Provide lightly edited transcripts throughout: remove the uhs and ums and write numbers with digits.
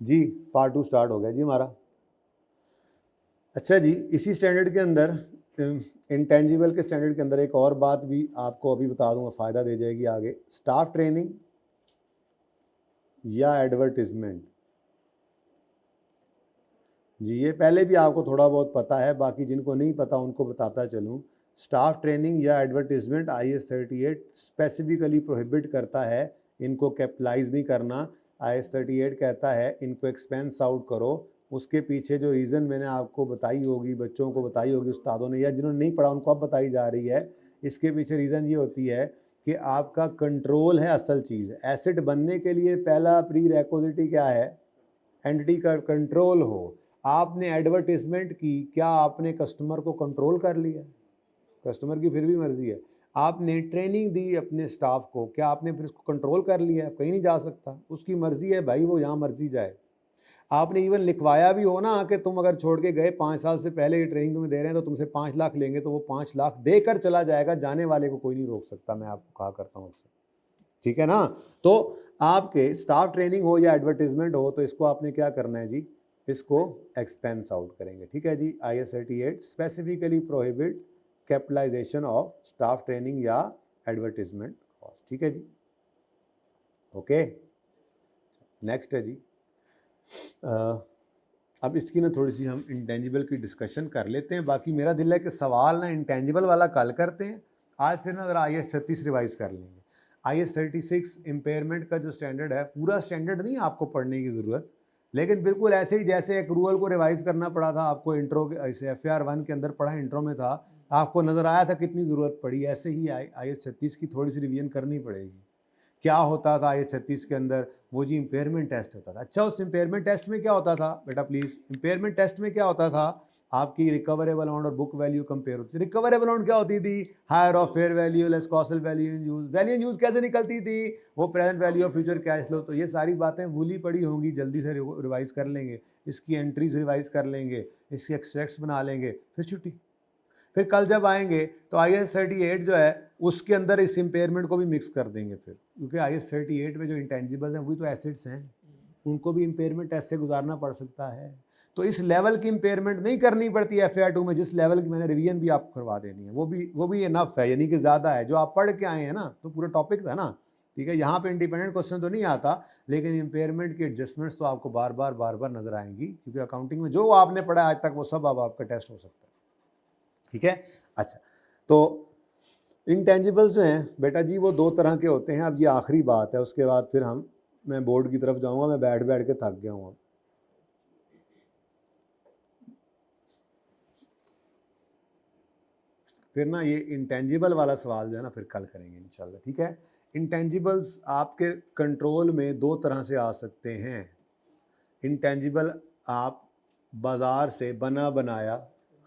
जी part 2 start हो गया जी हमारा। अच्छा जी, इसी स्टैंडर्ड के अंदर इंटेंजिबल के स्टैंडर्ड के अंदर एक और बात भी आपको अभी बता दूंगा, फ़ायदा दे जाएगी आगे। स्टाफ ट्रेनिंग या एडवर्टिजमेंट, जी ये पहले भी आपको थोड़ा बहुत पता है, बाकी जिनको नहीं पता उनको बताता चलूँ। स्टाफ ट्रेनिंग या एडवर्टिजमेंट IS 38 स्पेसिफिकली प्रोहिबिट करता है इनको कैपिटलाइज नहीं करना। IS 38 कहता है इनको एक्सपेंस आउट करो। उसके पीछे जो रीज़न मैंने आपको बताई होगी, बच्चों को बताई होगी उस्तादों ने, या जिन्होंने नहीं पढ़ा उनको अब बताई जा रही है। इसके पीछे रीज़न ये होती है कि आपका कंट्रोल है असल चीज़। एसेट बनने के लिए पहला प्री रिक्विजिट क्या है? एंटिटी का कंट्रोल हो। आपने एडवर्टीजमेंट की, क्या आपने कस्टमर को कंट्रोल कर लिया? कस्टमर की फिर भी मर्जी है। आपने ट्रेनिंग दी अपने स्टाफ को, क्या आपने फिर उसको कंट्रोल कर लिया? कहीं नहीं जा सकता, उसकी मर्जी है भाई, वो यहाँ मर्जी जाए। आपने इवन लिखवाया भी हो ना कि तुम अगर छोड़ के गए 5 साल से पहले ये ट्रेनिंग तुम्हें दे रहे हैं तो तुमसे 5 लाख लेंगे, तो वो 5 लाख देकर चला जाएगा, जाने वाले को कोई नहीं रोक सकता। मैं आपको कहा करता हूँ अक्सर, ठीक है ना। तो आपके स्टाफ ट्रेनिंग हो या एडवर्टीजमेंट हो, तो इसको आपने क्या करना है जी, इसको एक्सपेंस आउट करेंगे, ठीक है जी। IS 38 specifically prohibit capitalization of staff training या एडवर्टीजमेंट कॉस्ट, ठीक है जी। ओके, नेक्स्ट है जी। अब इसकी ना थोड़ी सी हम इंटेंजिबल की डिस्कशन कर लेते हैं। बाकी मेरा दिल है कि सवाल ना इंटेंजिबल वाला कल करते हैं, आज फिर ना ज़रा IS 36 रिवाइज कर लेंगे। IS 36 इम्पेयरमेंट का जो स्टैंडर्ड है, पूरा स्टैंडर्ड नहीं आपको पढ़ने की ज़रूरत, लेकिन बिल्कुल ऐसे ही जैसे एक रूल को रिवाइज करना पड़ा था आपको इंट्रो के, ऐसे FAR 1 के अंदर पढ़ा, इंट्रो में था, आपको नज़र आया था कितनी ज़रूरत पड़ी, ऐसे ही IS 36 की थोड़ी सी रिवीजन करनी पड़ेगी। क्या होता था IS 36 के अंदर? वो जी इम्पेयरमेंट टेस्ट होता था। अच्छा, उस इम्पेयरमेंट टेस्ट में क्या होता था बेटा प्लीज़? इम्पेयरमेंट टेस्ट में क्या होता था? आपकी रिकवरेबल अमाउंट और बुक वैल्यू कंपेयर होती थी। रिकवरेबल अमाउंट क्या होती थी? Higher of fair value less costal value in use. Value in use कैसे निकलती थी? वो present value of future cash flow. तो ये सारी बातें भूली पड़ी होंगी, जल्दी से रिवाइज कर लेंगे, इसकी एंट्रीज रिवाइज कर लेंगे, इसके एक्सट्रैक्ट्स बना लेंगे, फिर छुट्टी। फिर कल जब आएंगे तो IS 38 जो है उसके अंदर इस इम्पेयरमेंट को भी मिक्स कर देंगे फिर, क्योंकि IS 38 में जो इंटेंजिबल हैं वही तो एसेट्स हैं, उनको भी इम्पेयरमेंट टेस्ट से गुजारना पड़ सकता है। तो इस लेवल की इम्पेयरमेंट नहीं करनी पड़ती FAR 2 में, जिस लेवल की मैंने रिवीजन भी आपको करवा देनी है, वो भी इनफ है, यानी कि ज़्यादा है। जो आप पढ़ के आए हैं ना, तो पूरा टॉपिक था ना, ठीक है। यहाँ पे इंडिपेंडेंट क्वेश्चन तो नहीं आता, लेकिन इम्पेयरमेंट की एडजस्टमेंट्स तो आपको बार बार नजर आएंगी, क्योंकि अकाउंटिंग में जो आपने पढ़ा आज तक वो सब अब आपका टेस्ट हो सकता है, ठीक है। अच्छा, तो इंटेंजिबल्स जो हैं बेटा जी वो दो तरह के होते हैं। अब ये आखिरी बात है, उसके बाद फिर मैं बोर्ड की तरफ जाऊंगा। मैं बैठ बैठ के थक गया हूँ। फिर ना ये इंटेंजिबल वाला सवाल जो है ना फिर कल करेंगे इंशाल्लाह, ठीक है। इंटेंजिबल्स आपके कंट्रोल में दो तरह से आ सकते हैं। इंटेंजिबल आप बाजार से बना बनाया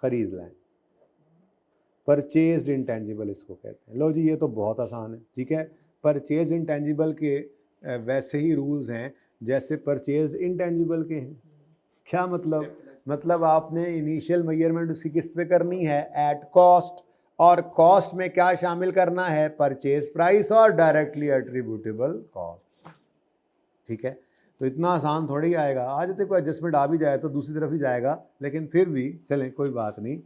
खरीद लाएं, परचेज्ड इंटेंजिबल इसको कहते हैं। लो जी, ये तो बहुत आसान है, ठीक है। परचेज इंटेंजिबल के वैसे ही रूल्स हैं जैसे परचेज इंटेंजिबल के हैं। क्या मतलब आपने इनिशियल मेजरमेंट उसकी किस पे करनी है? At cost. और कॉस्ट में क्या शामिल करना है? परचेज प्राइस और डायरेक्टली एट्रीब्यूटेबल कॉस्ट, ठीक है। तो इतना आसान थोड़ी आएगा। आज तक कोई एडजस्टमेंट आ भी जाए तो दूसरी तरफ ही जाएगा, लेकिन फिर भी चलें, कोई बात नहीं।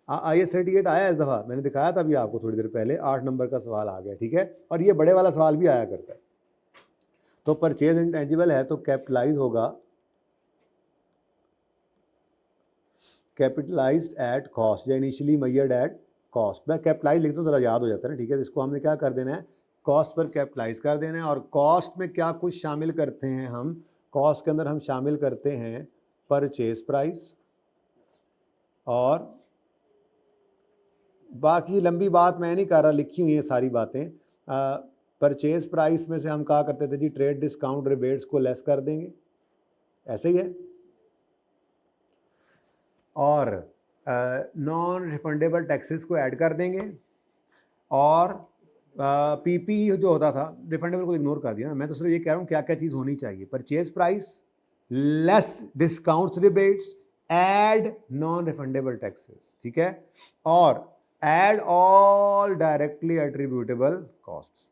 IS 38 आया इस दफ़ा, मैंने दिखाया था अभी आपको थोड़ी देर पहले, 8 नंबर का सवाल आ गया, ठीक है। और ये बड़े वाला सवाल भी आया करता है। तो परचेज इंटेंजिबल है तो कैपिटलाइज होगा, कैपिटलाइज्ड एट कॉस्ट या इनिशियली मेजर्ड एट कॉस्ट। मैं कैपिटलाइज लिखता हूँ, ज़रा याद हो जाता है ना, ठीक है। इसको हमने क्या कर देना है? कॉस्ट पर कैपिटलाइज कर देना है। और कॉस्ट में क्या कुछ शामिल करते हैं हम? कॉस्ट के अंदर हम शामिल करते हैं परचेज प्राइस, और बाकी लंबी बात मैं नहीं कर रहा, लिखी हुई है सारी बातें। परचेज प्राइस में से हम कहा करते थे जी ट्रेड डिस्काउंट रिबेट्स को लेस कर देंगे, ऐसे ही है। और नॉन रिफंडेबल टैक्सेस को ऐड कर देंगे। और PPE जो होता था, रिफंडेबल को इग्नोर कर दिया ना, मैं तो सिर्फ ये कह रहा हूँ क्या क्या चीज़ होनी चाहिए। Purchase price, less discounts rebates, add non refundable taxes, ठीक है। और add all directly attributable costs.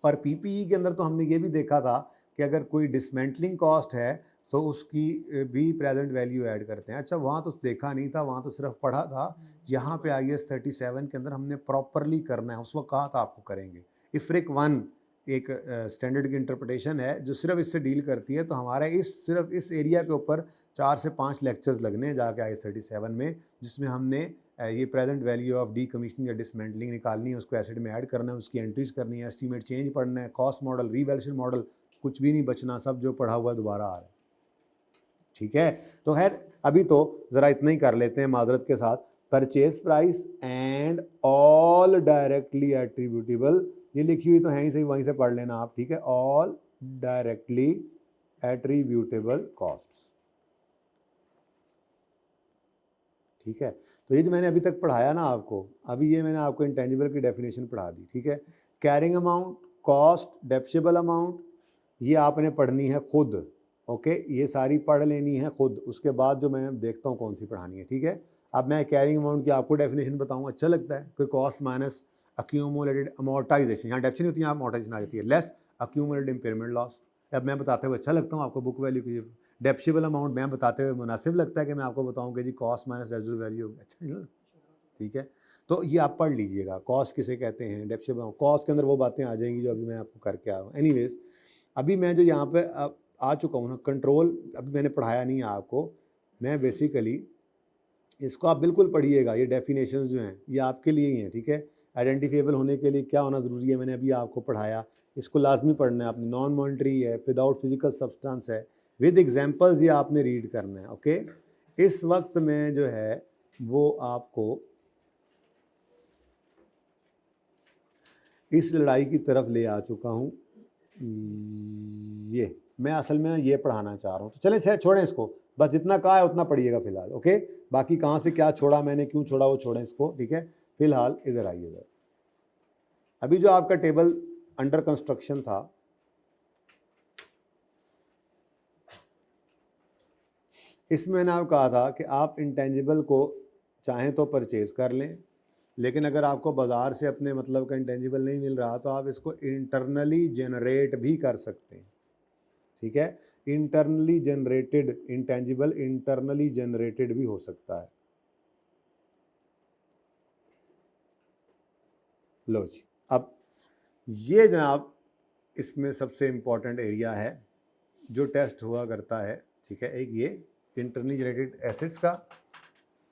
और PPE के अंदर तो हमने ये भी देखा था कि अगर कोई डिसमेंटलिंग कॉस्ट है तो उसकी भी प्रेजेंट वैल्यू ऐड करते हैं। अच्छा, वहाँ तो देखा नहीं था, वहाँ तो सिर्फ पढ़ा था। यहाँ पे IAS 37 के अंदर हमने प्रॉपरली करना है, उस वक्त कहा था आपको करेंगे। इफ्रिक 1 एक स्टैंडर्ड की इंटरप्रिटेशन है जो सिर्फ इससे डील करती है, तो हमारे सिर्फ इस एरिया के ऊपर 4 से 5 लेक्चर्स लगने हैं जाके IAS 37 में, जिसमें हमने ये present value of D commissioning या डिसमेंटलिंग निकालनी है, उसको एसिड में ऐड करना है, उसकी एंट्रीज करनी है, एस्टीमेट चेंज पढ़ना है, कॉस्ट मॉडल, रीवैल्यूएशन मॉडल, कुछ भी नहीं बचना, सब जो पढ़ा हुआ दोबारा आ रहा है। ठीक है, तो खैर अभी तो ज़रा इतना ही कर लेते हैं माजरत के साथ। Purchase price and all directly attributable, ये लिखी हुई तो है ही सही, वहीं से पढ़ लेना आप। ठीक है, ऑल डायरेक्टली एट्रीब्यूटेबल कॉस्ट्स। ठीक है, तो ये जो मैंने अभी तक पढ़ाया ना आपको, अभी ये मैंने आपको इंटेंजिबल की डेफिनेशन पढ़ा दी। ठीक है, कैरिंग अमाउंट, कॉस्ट, डेप्सिबल अमाउंट, ये आपने पढ़नी है खुद। ओके, ये सारी पढ़ लेनी है खुद, उसके बाद जो मैं देखता हूँ कौन सी पढ़ानी है। ठीक है, अब मैं कैरिंग अमाउंट की आपको डेफिनेशन बताऊँ, अच्छा लगता है कोई कॉस्ट माइनस अक्यूमुलेटेड अमोर्टाइजेशन, यहाँ डेप्शन होती है, यहाँ अमोर्टाइजेशन आ जाती है, लेस अक्यूमुलेटेड इम्पेयरमेंट लॉस। अब मैं बताते हुए अच्छा लगता हूँ आपको बुक वैल्यू की डेप्सिबल अमाउंट मैं बताते हुए मुनासिब लगता है कि मैं आपको बताऊं कि जी कॉस्ट माइनस रेजिडुअल वैल्यू, अच्छा नहीं ना? ठीक है, तो ये आप पढ़ लीजिएगा, कॉस्ट किसे कहते हैं, डेप्सिबल अमाउंट, कॉस्ट के अंदर वो बातें आ जाएंगी जो अभी मैं आपको करके आ रहा हूँ। एनीवेज, अभी मैं जो यहाँ पे आ चुका हूँ ना, कंट्रोल अभी मैंने पढ़ाया नहीं है आपको, मैं बेसिकली इसको आप बिल्कुल पढ़िएगा, ये डेफिनेशंस जो हैं ये आपके लिए ही हैं। ठीक है, आइडेंटिफिएबल होने के लिए क्या होना ज़रूरी है मैंने अभी आपको पढ़ाया, इसको लाजमी पढ़ना है आपने। नॉन मॉनिटरी है, विदाउट फिजिकल सब्सटेंस है, विद एग्जांपल्स, ये आपने रीड करना है। ओके, इस वक्त में जो है वो आपको इस लड़ाई की तरफ ले आ चुका हूँ। ये मैं असल में ये पढ़ाना चाह रहा हूँ, तो चलें शायद छोड़ें इसको, बस जितना कहा है उतना पढ़िएगा फिलहाल। ओके, बाकी कहाँ से क्या छोड़ा मैंने, क्यों छोड़ा, वो छोड़ें इसको। ठीक है, फिलहाल इधर आइए। इधर अभी जो आपका टेबल अंडर कंस्ट्रक्शन था, इसमें मैंने आपको कहा था कि आप इंटेंजिबल को चाहें तो परचेज कर लें, लेकिन अगर आपको बाज़ार से अपने मतलब का इंटेंजिबल नहीं मिल रहा तो आप इसको इंटरनली जनरेट भी कर सकते हैं। ठीक है, internally generated intangible internally generated भी हो सकता है। लो जी, अब ये जनाब इसमें सबसे इम्पॉर्टेंट एरिया है जो टेस्ट हुआ करता है। ठीक है, एक ये इंटरनली जनरेटेड एसेट्स का,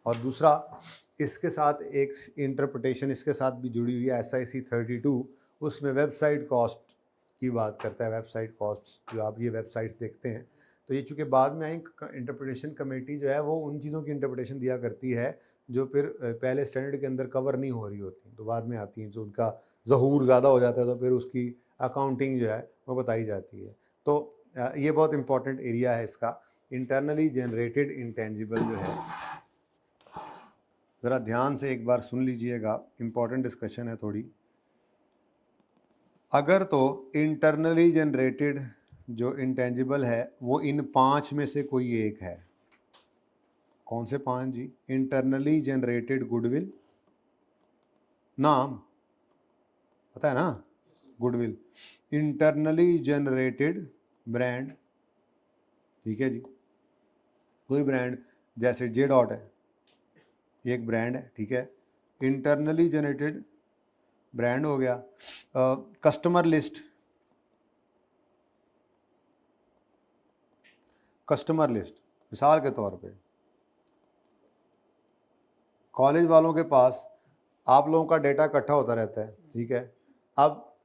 और दूसरा इसके साथ एक इंटरप्रिटेशन इसके साथ भी जुड़ी हुई है, SIC 32, उसमें वेबसाइट कॉस्ट की बात करता है। वेबसाइट कॉस्ट जो आप ये वेबसाइट्स देखते हैं, तो ये चूँकि बाद में आई, इंटरप्रिटेशन कमेटी जो है वो उन चीज़ों की इंटरप्रिटेशन दिया करती है जो फिर पहले स्टैंडर्ड के अंदर कवर नहीं हो रही होती, तो बाद में आती हैं, जो उनका ज़हूर ज़्यादा हो जाता है तो फिर उसकी अकाउंटिंग जो है वो बताई जाती है। तो ये बहुत इंपॉर्टेंट एरिया है इसका, इंटरनली जनरेटेड इंटेंजिबल जो है। ज़रा ध्यान से एक बार सुन लीजिएगा, इम्पॉर्टेंट डिस्कशन है थोड़ी। अगर तो इंटरनली जनरेटेड जो इंटेंजिबल है वो इन 5 में से कोई एक है, कौन से 5 जी? इंटरनली जनरेटेड गुडविल, नाम पता है ना, गुडविल, इंटरनली जनरेटेड ब्रांड, ठीक है जी, कोई ब्रांड जैसे जे डॉट है, एक ब्रांड है। ठीक है, इंटरनली जनरेटेड ब्रांड हो गया। कस्टमर लिस्ट, कस्टमर लिस्ट मिसाल के तौर पे कॉलेज वालों के पास आप लोगों का डेटा इकट्ठा होता रहता है। ठीक है, अब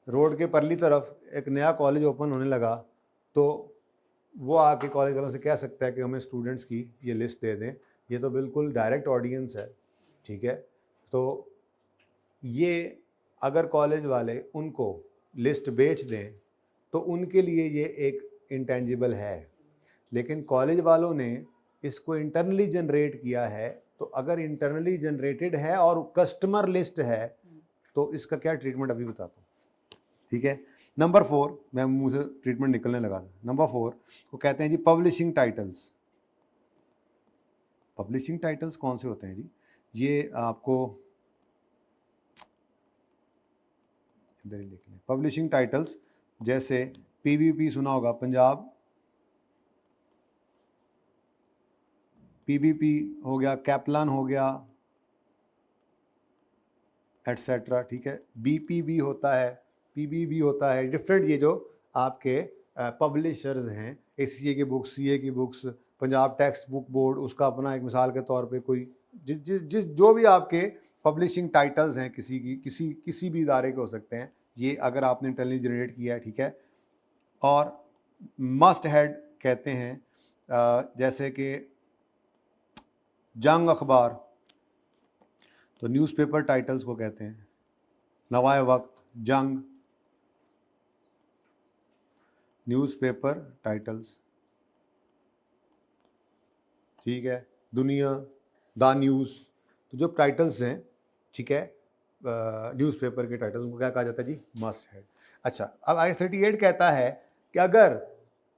रोड के परली तरफ एक नया कॉलेज ओपन होने लगा तो वो आके कॉलेज वालों से कह सकता है कि हमें स्टूडेंट्स की ये लिस्ट दे दें, ये तो बिल्कुल डायरेक्ट ऑडियंस है। ठीक है, तो ये अगर कॉलेज वाले उनको लिस्ट बेच दें तो उनके लिए ये एक इंटेंजिबल है, लेकिन कॉलेज वालों ने इसको इंटरनली जनरेट किया है, तो अगर इंटरनली जनरेटेड है और कस्टमर लिस्ट है तो इसका क्या ट्रीटमेंट अभी बताता हूँ। ठीक है, नंबर 4, मैं मुँह से ट्रीटमेंट निकलने लगा था। नंबर 4 वो कहते हैं जी पब्लिशिंग टाइटल्स। पब्लिशिंग टाइटल्स कौन से होते हैं जी? ये आपको इधर ही लिख लें। पब्लिशिंग टाइटल्स जैसे पीबीपी सुना होगा, पंजाब पीबीपी हो गया, कैपलान हो गया, एटसेट्रा, ठीक है। बीपीबी होता है, पीबीबी होता है, डिफरेंट ये जो आपके पब्लिशर्स हैं, एसीए की बुक्स, सीए की books, Punjab text book board, उसका अपना एक मिसाल के तौर पे कोई जिस जो भी आपके पब्लिशिंग टाइटल्स हैं किसी की, किसी भी इदारे के हो सकते हैं, ये अगर आपने इंटरनली जनरेट किया है, ठीक है। और मस्ट हेड कहते हैं, जैसे कि जंग अखबार, तो न्यूज़पेपर टाइटल्स को कहते हैं। नवाए वक्त, जंग, न्यूज़पेपर टाइटल्स, ठीक है। दुनिया, द न्यूज़, तो जो टाइटल्स हैं, ठीक है, न्यूज़पेपर के टाइटल्स, उनको क्या कहा जाता है जी? Must head. अच्छा, अब I-38 कहता है कि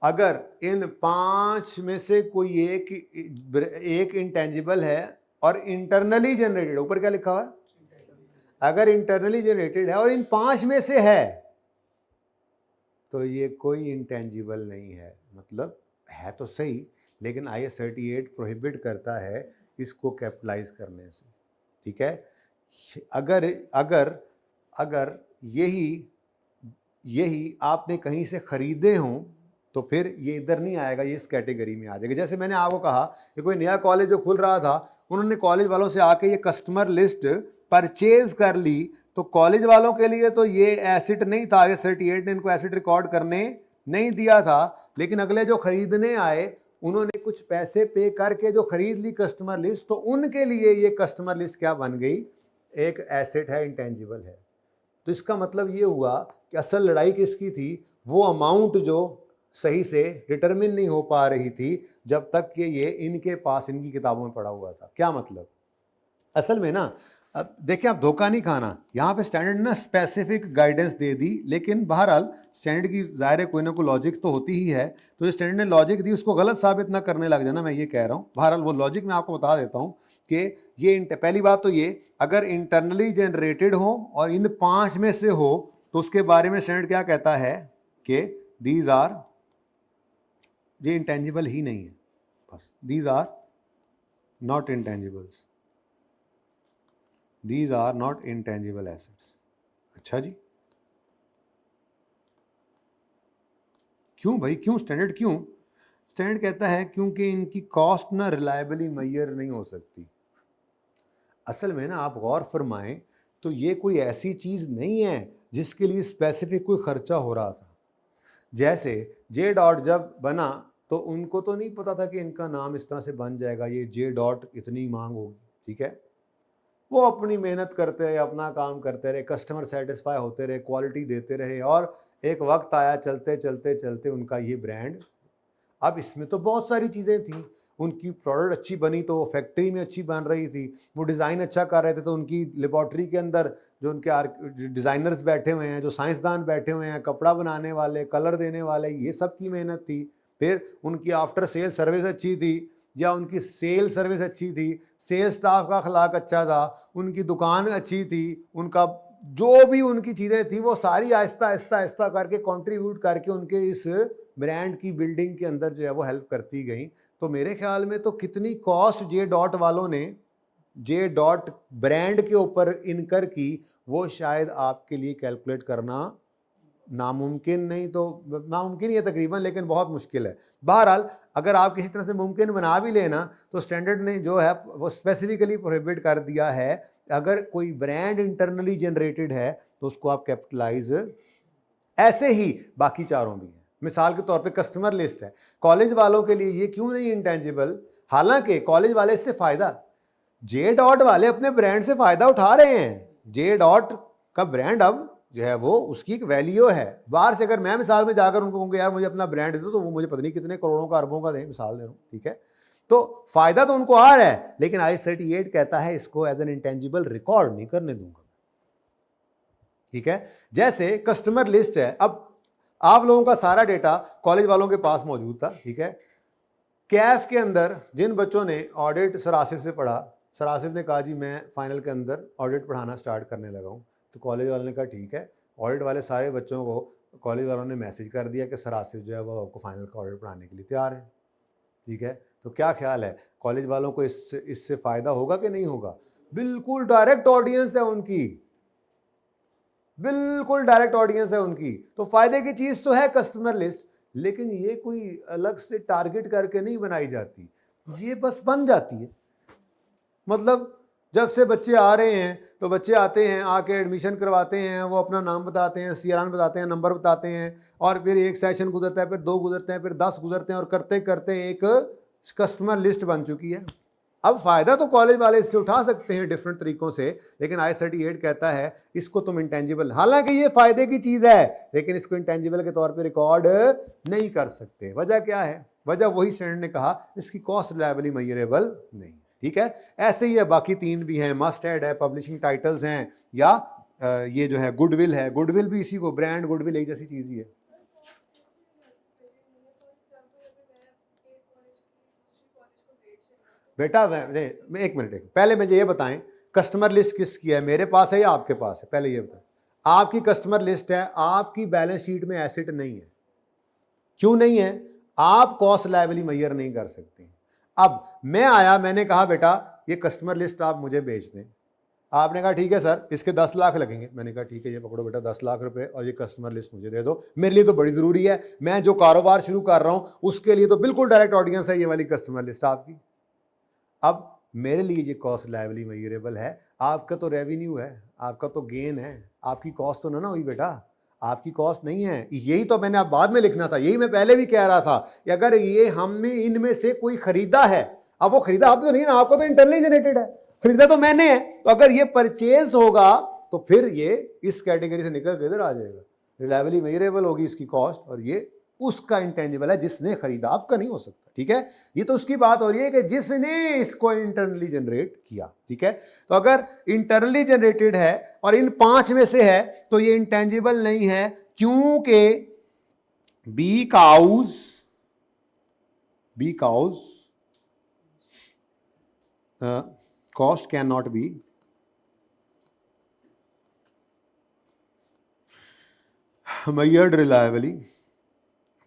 अगर इन 5 में से कोई एक इंटेंजिबल है और इंटरनली जनरेटेड, ऊपर क्या लिखा हुआ है? अगर इंटरनली जनरेटेड है और इन 5 में से है, तो ये कोई इंटेंजिबल नहीं है। मतलब है तो सही, लेकिन I-38 प्रोहिबिट करता है इसको कैपिटलाइज करने से, ठीक है। अगर यही आपने कहीं से खरीदे हों तो फिर ये इधर नहीं आएगा, ये इस कैटेगरी में आ जाएगा। जैसे मैंने आपको कहा कि कोई नया कॉलेज जो खुल रहा था, उन्होंने कॉलेज वालों से आके ये कस्टमर लिस्ट परचेज कर ली, तो कॉलेज वालों के लिए तो ये एसेट नहीं था, I-38 ने इनको एसेट रिकॉर्ड करने नहीं दिया था। लेकिन अगले जो खरीदने आए, उन्होंने कुछ पैसे पे करके जो खरीद ली कस्टमर लिस्ट, तो उनके लिए ये कस्टमर लिस्ट क्या बन गई? एक एसेट है, इंटेंजिबल है। तो इसका मतलब ये हुआ कि असल लड़ाई किसकी थी? वो अमाउंट जो सही से डिटरमिन नहीं हो पा रही थी जब तक कि ये इनके पास इनकी किताबों में पड़ा हुआ था। क्या मतलब? असल में ना, अब देखिए, आप धोखा नहीं खाना। यहाँ पे स्टैंडर्ड ने स्पेसिफिक गाइडेंस दे दी, लेकिन बहरहाल स्टैंडर्ड की ज़ाहिर है कोई ना कोई लॉजिक तो होती ही है। तो जो स्टैंडर्ड ने लॉजिक दी उसको गलत साबित ना करने लग जाना, मैं ये कह रहा हूँ। बहरहाल वो लॉजिक मैं आपको बता देता हूँ कि ये पहली बात तो ये, अगर इंटरनली जनरेटेड हो और इन 5 में से हो, तो उसके बारे में स्टैंडर्ड क्या कहता है कि दीज आर, ये इंटेंजिबल ही नहीं है, बस these are not intangibles, these are not intangible assets. अच्छा जी, क्यों भाई, क्यों स्टैंडर्ड, क्यों? स्टैंडर्ड कहता है क्योंकि इनकी कॉस्ट ना रिलायबली मेजर नहीं हो सकती। असल में ना, आप गौर फरमाएं तो ये कोई ऐसी चीज़ नहीं है जिसके लिए स्पेसिफिक कोई खर्चा हो रहा था। जैसे जे डॉट जब बना तो उनको तो नहीं पता था कि इनका नाम इस तरह से बन जाएगा, ये जे डॉट इतनी मांग होगी, ठीक है। वो अपनी मेहनत करते रहे, अपना काम करते रहे, कस्टमर सेटिस्फाई होते रहे, क्वालिटी देते रहे, और एक वक्त आया चलते चलते चलते उनका ये ब्रांड, अब इसमें तो बहुत सारी चीज़ें थी। उनकी प्रोडक्ट अच्छी बनी तो वो फैक्ट्री में अच्छी बन रही थी, वो डिज़ाइन अच्छा कर रहे थे तो उनकी लेबॉर्ट्री के अंदर जो उनके डिज़ाइनर्स बैठे हुए हैं, जो साइंसदान बैठे हुए हैं, कपड़ा बनाने वाले, कलर देने वाले, ये सब की मेहनत थी। फिर उनकी आफ्टर सेल सर्विस अच्छी थी, या उनकी सेल सर्विस अच्छी थी, सेल स्टाफ का अखलाक अच्छा था, उनकी दुकान अच्छी थी, उनका जो भी उनकी चीज़ें थी वो सारी आहिस्ता आहिस्ता आहिस्ता करके कंट्रीब्यूट करके उनके इस ब्रांड की बिल्डिंग के अंदर जो है वो हेल्प करती गई। तो मेरे ख्याल में तो कितनी कॉस्ट जे डॉट वालों ने जे डॉट ब्रांड के ऊपर इनकर की, वो शायद आपके लिए कैलकुलेट करना नामुमकिन नहीं तो नामुमकिन ही है तकरीबन, लेकिन बहुत मुश्किल है। बहरहाल अगर आप किसी तरह से मुमकिन बना भी लेना, तो स्टैंडर्ड ने जो है वो स्पेसिफिकली प्रोहिबिट कर दिया है, अगर कोई ब्रांड इंटरनली जनरेटेड है तो उसको आप कैपिटलाइज, ऐसे ही बाकी चारों भी हैं। मिसाल के तौर पे कस्टमर लिस्ट है, कॉलेज वालों के लिए ये क्यों नहीं इंटेंजिबल? हालांकि कॉलेज वाले इससे फायदा, जे डॉट वाले अपने ब्रांड से फायदा उठा रहे हैं। जे डॉट का ब्रांड अब जो है वो उसकी एक वैल्यू है। बाहर से अगर मैं मिसाल में जाकर उनको कहूँगा यार मुझे अपना ब्रांड दे दो, तो वो मुझे पता नहीं कितने करोड़ों का अरबों का दें, मिसाल दे रहा हूँ, ठीक है। तो फायदा तो उनको आ रहा है, लेकिन I-38 कहता है इसको एज एन इंटेंजिबल रिकॉर्ड नहीं करने दूंगा, ठीक है। जैसे कस्टमर लिस्ट है, अब आप लोगों का सारा डेटा कॉलेज वालों के पास मौजूद था, ठीक है। कैफ के अंदर जिन बच्चों ने ऑडिट सर आसिफ से पढ़ा, सर आसिफ ने कहा जी मैं फाइनल के अंदर ऑडिट पढ़ाना स्टार्ट करने लगा हूँ, तो कॉलेज वाले ने कहा ठीक है, ऑडिट वाले सारे बच्चों को कॉलेज वालों ने मैसेज कर दिया कि सर आसिफ जो है वो आपको फाइनल का ऑर्डर पढ़ाने के लिए तैयार है, ठीक है। तो क्या ख्याल है, कॉलेज वालों को इससे फ़ायदा होगा कि नहीं होगा? बिल्कुल डायरेक्ट ऑडियंस है उनकी, बिल्कुल डायरेक्ट ऑडियंस है उनकी, तो फ़ायदे की चीज़ तो है कस्टमर लिस्ट, लेकिन ये कोई अलग से टारगेट करके नहीं बनाई जाती, ये बस बन जाती है। मतलब जब से बच्चे आ रहे हैं तो बच्चे आते हैं, आके एडमिशन करवाते हैं, वो अपना नाम बताते हैं, सीआरएन बताते हैं, नंबर बताते हैं, और फिर एक सेशन गुजरता है, फिर 2 गुजरते हैं, फिर 10 गुजरते हैं, और करते करते एक कस्टमर लिस्ट बन चुकी है। अब फ़ायदा तो कॉलेज वाले इससे उठा सकते हैं डिफरेंट तरीक़ों से, लेकिन IS38 कहता है इसको तुम इंटेंजिबल, हालांकि ये फ़ायदे की चीज़ है, लेकिन इसको इंटेंजिबल के तौर पे रिकॉर्ड नहीं कर सकते। वजह क्या है? वजह वही स्टैंडर्ड ने कहा, इसकी कॉस्ट रिलायबली मेजरेबल नहीं, ठीक है। ऐसे ही है, बाकी 3 भी हैं, मस्ट ऐड है, पब्लिशिंग टाइटल्स हैं, या ये जो है गुडविल है, गुडविल भी इसी को, ब्रांड गुडविल एक जैसी चीज़ ही है। बेटा मैं एक मिनट, पहले मुझे ये बताएं, कस्टमर लिस्ट किसकी है, मेरे पास है या आपके पास है? पहले ये बताएं। आपकी कस्टमर लिस्ट है, आपकी बैलेंस शीट में एसेट नहीं है। क्यों नहीं है? आप कॉस्ट लायबिलिटी मेजर नहीं कर सकते। अब मैं आया, मैंने कहा बेटा ये कस्टमर लिस्ट आप मुझे बेच दें। आपने कहा ठीक है सर, इसके 10 लाख लगेंगे। मैंने कहा ठीक है, ये पकड़ो बेटा 10 लाख रुपए, और ये कस्टमर लिस्ट मुझे दे दो, मेरे लिए तो बड़ी ज़रूरी है, मैं जो कारोबार शुरू कर रहा हूँ उसके लिए तो बिल्कुल डायरेक्ट ऑडियंस है ये वाली कस्टमर लिस्ट आपकी। अब मेरे लिए ये कॉस्ट लायबिलिटी मेजरेबल है, आपका तो रेवेन्यू है, आपका तो गेन है, आपकी कॉस्ट तो ना हुई बेटा, आपकी कॉस्ट नहीं है। यही तो मैंने अब बाद में लिखना था, यही मैं पहले भी कह रहा था कि अगर ये हमने इनमें से कोई खरीदा है, अब वो खरीदा आप तो नहीं ना, आपको तो इंटरनली जनरेटेड है, खरीदा तो मैंने है, तो अगर ये परचेज होगा तो फिर ये इस कैटेगरी से निकल के इधर आ जाएगा, रिलायबली मेजरेबल होगी इसकी कॉस्ट, और ये उसका इंटेंजिबल है जिसने खरीदा, आपका नहीं हो सकता, ठीक है। ये तो उसकी बात हो रही है कि जिसने इसको इंटरनली जनरेट किया, ठीक है। तो अगर इंटरनली जनरेटेड है और इन 5 में से है तो ये इंटेंजिबल नहीं है, क्योंकि because cost can not be measured reliably।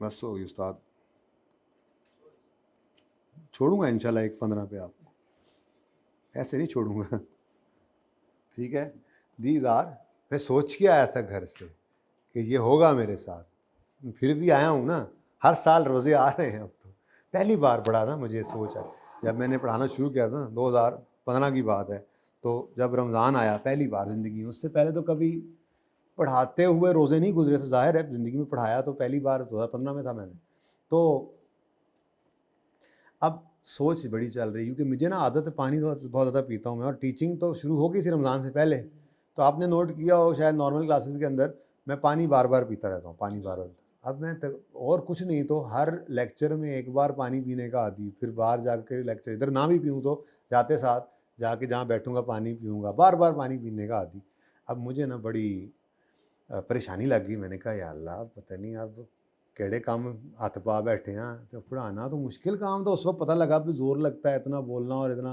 बस हो गई उस्ताद, छोड़ूंगा इंशाल्लाह 1:15 पे आपको, ऐसे नहीं छोड़ूंगा, ठीक है। दीज आर, मैं सोच के आया था घर से कि ये होगा मेरे साथ, फिर भी आया हूँ ना, हर साल रोज़े आ रहे हैं। अब तो पहली बार पढ़ा था, मुझे सोच है जब मैंने पढ़ाना शुरू किया था 2015 की बात है, तो जब रमज़ान आया पहली बार ज़िंदगी में, उससे पहले तो कभी पढ़ाते हुए रोज़े नहीं गुजरे, तो जाहिर है ज़िंदगी में पढ़ाया तो पहली बार 2015 में था मैंने। तो अब सोच बड़ी चल रही, क्योंकि मुझे ना आदत है, पानी तो बहुत ज़्यादा पीता हूँ मैं, और टीचिंग तो शुरू हो गई थी रमज़ान से पहले, तो आपने नोट किया हो शायद नॉर्मल क्लासेस के अंदर मैं पानी बार बार पीता रहता हूँ, पानी बार बार। अब मैं और कुछ नहीं तो हर लेक्चर में एक बार पानी पीने का आदी, फिर बाहर जाकर लेक्चर इधर ना भी पीऊँ तो जाते साथ जाके जहाँ बैठूँगा पानी पीऊँगा, बार बार पानी पीने का आदी। अब मुझे ना बड़ी परेशानी लग गई, मैंने कहा या अल्लाह पता नहीं अब केड़े काम हथ पा बैठे हैं, तो पढ़ाना तो मुश्किल काम था। उस वक्त पता लगा भी जोर लगता है इतना बोलना और इतना,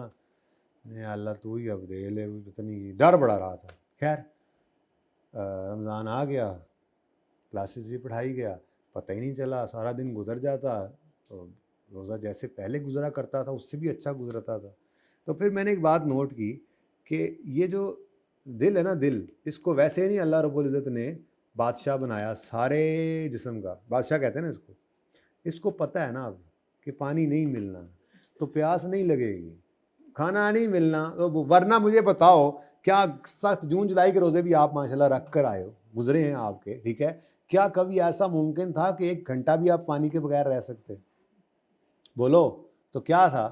अल्लाह तू ही अब दे ले, पता नहीं डर बड़ा रहा था। खैर रमज़ान आ गया, क्लासेस भी पढ़ाई गया, पता ही नहीं चला, सारा दिन गुजर जाता, तो रोज़ा जैसे पहले गुजरा करता था उससे भी अच्छा गुजरता था। तो फिर मैंने एक बात नोट की कि ये जो दिल है ना, दिल, इसको वैसे नहीं अल्लाह रब्बुल इज़्ज़त ने बादशाह बनाया सारे जिस्म का, बादशाह कहते हैं ना इसको। इसको पता है ना अब कि पानी नहीं मिलना तो प्यास नहीं लगेगी, खाना नहीं मिलना तो, वरना मुझे बताओ क्या 7 जून जुलाई के रोज़े भी आप माशाल्लाह रख कर आए हो, गुजरे हैं आपके, ठीक है। क्या कभी ऐसा मुमकिन था कि 1 घंटा भी आप पानी के बगैर रह सकते? बोलो तो क्या था?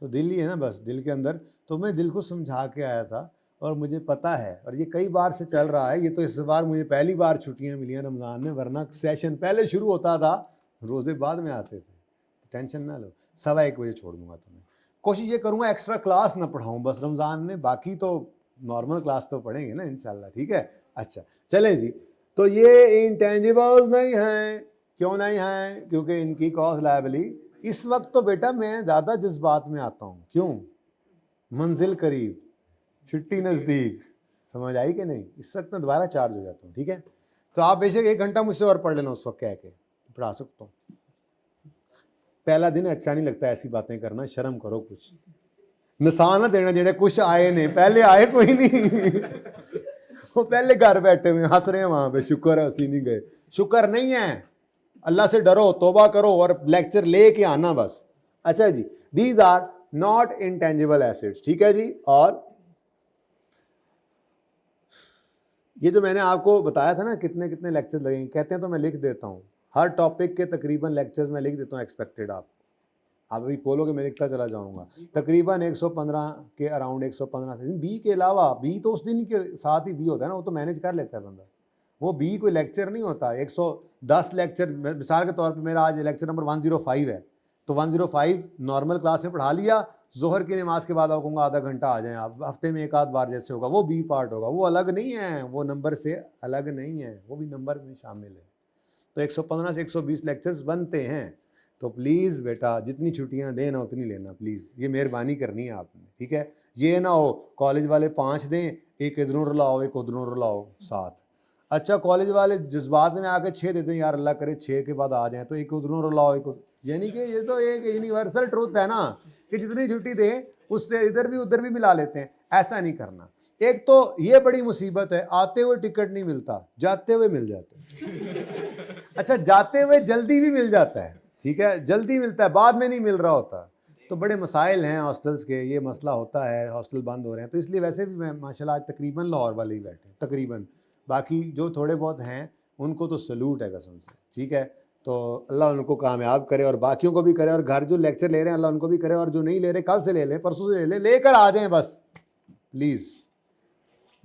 तो दिल ही है ना, बस दिल के अंदर। तो मैं दिल को समझा के आया था, और मुझे पता है, और ये कई बार से चल रहा है, ये तो इस बार मुझे पहली बार छुट्टियां मिली हैं रमज़ान में, वरना सेशन पहले शुरू होता था, रोज़े बाद में आते थे। तो टेंशन ना लो, 1:15 बजे छोड़ दूंगा तुम्हें। कोशिश ये करूँगा एक्स्ट्रा क्लास ना पढ़ाऊँ बस रमज़ान में, बाकी तो नॉर्मल क्लास तो पढ़ेंगे ना इंशाल्लाह, ठीक है। अच्छा चलें जी, तो ये इंटेंजिबल्स नहीं हैं, क्यों नहीं हैं? क्योंकि इनकी कॉस्ट लायबिलिटी इस वक्त तो बेटा मैं ज़्यादा जज्बात में आता हूँ, क्यों? मंजिल करीब, छुट्टी नज़दीक, समझ आई कि नहीं? इस वक्त मैं दोबारा चार्ज हो जाता हूँ, ठीक है। तो आप बेशक 1 घंटा मुझसे और पढ़ लेना, उस वक्त कह के पढ़ा सकता हूँ। पहला दिन अच्छा नहीं लगता ऐसी बातें करना, शर्म करो कुछ, निशान ना देना जेड़े कुछ आए ने, पहले आए कोई नहीं वो पहले घर बैठे हुए हंस रहे हैं वहां पे, शुक्र है असी नहीं गए। शुक्र नहीं है, अल्लाह से डरो, तौबा करो और लेक्चर लेके आना बस। अच्छा जी, these are not intangible assets, ठीक है जी। और ये जो मैंने आपको बताया था ना कितने कितने लेक्चर लगेंगे, कहते हैं तो मैं लिख देता हूँ, हर टॉपिक के तकरीबन लेक्चर्स मैं लिख देता हूँ एक्सपेक्टेड। आप अभी बोलोगे मैं लिखता चला जाऊंगा, तकरीबन 115 के अराउंड, 115 से बी के अलावा, बी तो उस दिन के साथ ही बी होता है ना, वो तो मैनेज कर लेता है बंदा, वो बी कोई लेक्चर नहीं होता। 110 लेक्चर, मिसाल के तौर पे मेरा आज लेक्चर नंबर 105 है, तो 105 नॉर्मल क्लास में पढ़ा लिया, जोहर की नमाज के बाद कहूँगा आधा घंटा आ जाएं आप, हफ्ते में 1 आध बार जैसे होगा, वो बी पार्ट होगा, वो अलग नहीं है, वो नंबर से अलग नहीं है, वो भी नंबर में शामिल है। तो 115 से 120 लेक्चर्स बनते हैं। तो प्लीज़ बेटा जितनी छुट्टियां देना उतनी लेना प्लीज़, ये मेहरबानी करनी है आपने, ठीक है। ये ना हो कॉलेज वाले 5 दें, एक इधरों रुलाओ एक उधरों रुलाओ 7। अच्छा कॉलेज वाले जज्बात में आके 6 देते हैं, यार अल्लाह करे 6 के बाद आ जाएं, तो एक उधरों रुलाओ एक, यानी कि ये तो एक यूनिवर्सल ट्रूथ है ना कि जितनी छुट्टी दें उससे इधर भी उधर भी मिला लेते हैं। ऐसा नहीं करना। एक तो ये बड़ी मुसीबत है, आते हुए टिकट नहीं मिलता, जाते हुए मिल जाता है अच्छा जाते हुए जल्दी भी मिल जाता है, ठीक है, जल्दी मिलता है, बाद में नहीं मिल रहा होता। तो बड़े मसाइल हैं हॉस्टल्स के, ये मसला होता है, हॉस्टल बंद हो रहे हैं, तो इसलिए वैसे भी मैं माशाल्लाह आज तकरीबन लाहौर वाले ही बैठे तकरीबन, बाकी जो थोड़े बहुत हैं उनको तो सलूट है कसम से, ठीक है। तो अल्लाह उनको कामयाब करे और बाकियों को भी करे, और घर जो लेक्चर ले रहे हैं अल्लाह उनको भी करे, और जो नहीं ले रहे कल से ले लें, परसों से ले लें, लेकर आ जाएं बस प्लीज़।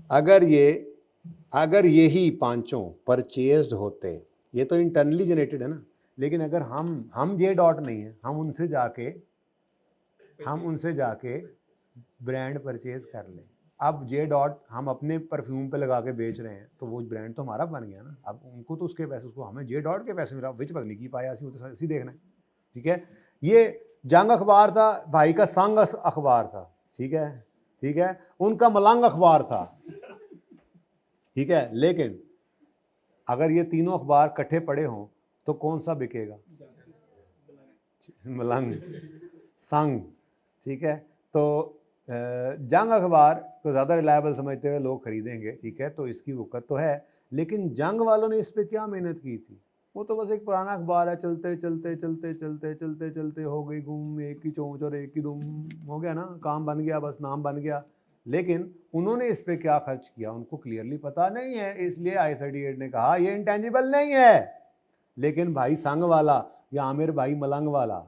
अगर यही पांचों परचेज्ड होते, ये तो इंटरनली जनरेटेड है ना, लेकिन अगर हम जे डॉट नहीं है, हम उनसे जाके ब्रांड परचेज कर लें। अब जे डॉट हम अपने परफ्यूम पे लगा के बेच रहे हैं, तो वो ब्रांड तो हमारा बन गया ना, अब उनको तो उसके पैसे, उसको हमें जे डॉट के पैसे मिला, विच पता नहीं की पाया, इसी देखना है, ठीक है। ये जंग अखबार था, भाई का संग अखबार था, ठीक है, उनका मलंग अखबार था, ठीक है। लेकिन अगर ये तीनों अखबार इकट्ठे पड़े हों तो कौन सा बिकेगा? मलंग, संग, ठीक है। तो जंग अखबार को ज़्यादा रिलायबल समझते हुए लोग खरीदेंगे, ठीक है, तो इसकी वक़्त तो है, लेकिन जंग वालों ने इस पर क्या मेहनत की थी? वो तो बस एक पुराना अखबार है, चलते चलते चलते चलते चलते चलते हो गई गुम, एक की चोंच और एक की दुम, हो गया ना, काम बन गया, बस नाम बन गया। लेकिन उन्होंने इस पे क्या खर्च किया उनको क्लियरली पता नहीं है, इसलिए आई38 ने कहा ये इंटेंजिबल नहीं है। लेकिन भाई संग वाला या आमिर भाई मलंग वाला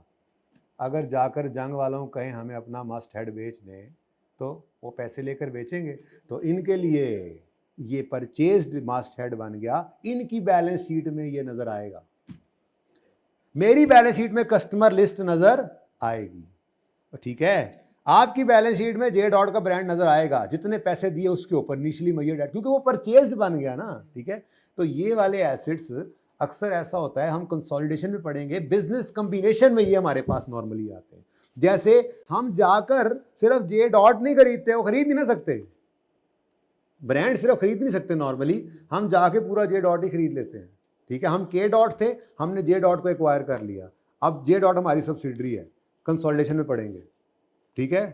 अगर जाकर जंग वालों को कहें हमें अपना मस्ट हेड बेच दें, तो वो पैसे लेकर बेचेंगे। तो इनके लिए ये परचेज्ड मस्ट हेड बन गया, इनकी बैलेंस शीट में ये नजर आएगा, मेरी बैलेंस शीट में कस्टमर लिस्ट नजर आएगी, ठीक है। आपकी बैलेंस शीट में जे डॉट का ब्रांड नजर आएगा, जितने पैसे दिए उसके ऊपर निचली मैयर डेट, क्योंकि वो परचेज्ड बन गया ना, ठीक है। तो ये वाले एसेट्स अक्सर ऐसा होता है, हम कंसोलिडेशन में पढ़ेंगे, बिजनेस कॉम्बिनेशन में ये हमारे पास नॉर्मली आते हैं। जैसे हम जाकर सिर्फ जे डॉट नहीं खरीदते, वो खरीद नहीं ना सकते, ब्रांड सिर्फ खरीद नहीं सकते नॉर्मली, हम जाके पूरा जे डॉट ही खरीद लेते हैं, ठीक है। हम के डॉट थे, हमने जे डॉट को एक्वायर कर लिया, अब जे डॉट हमारी सब्सिडरी है, कंसोलिडेशन में पढ़ेंगे, ठीक है,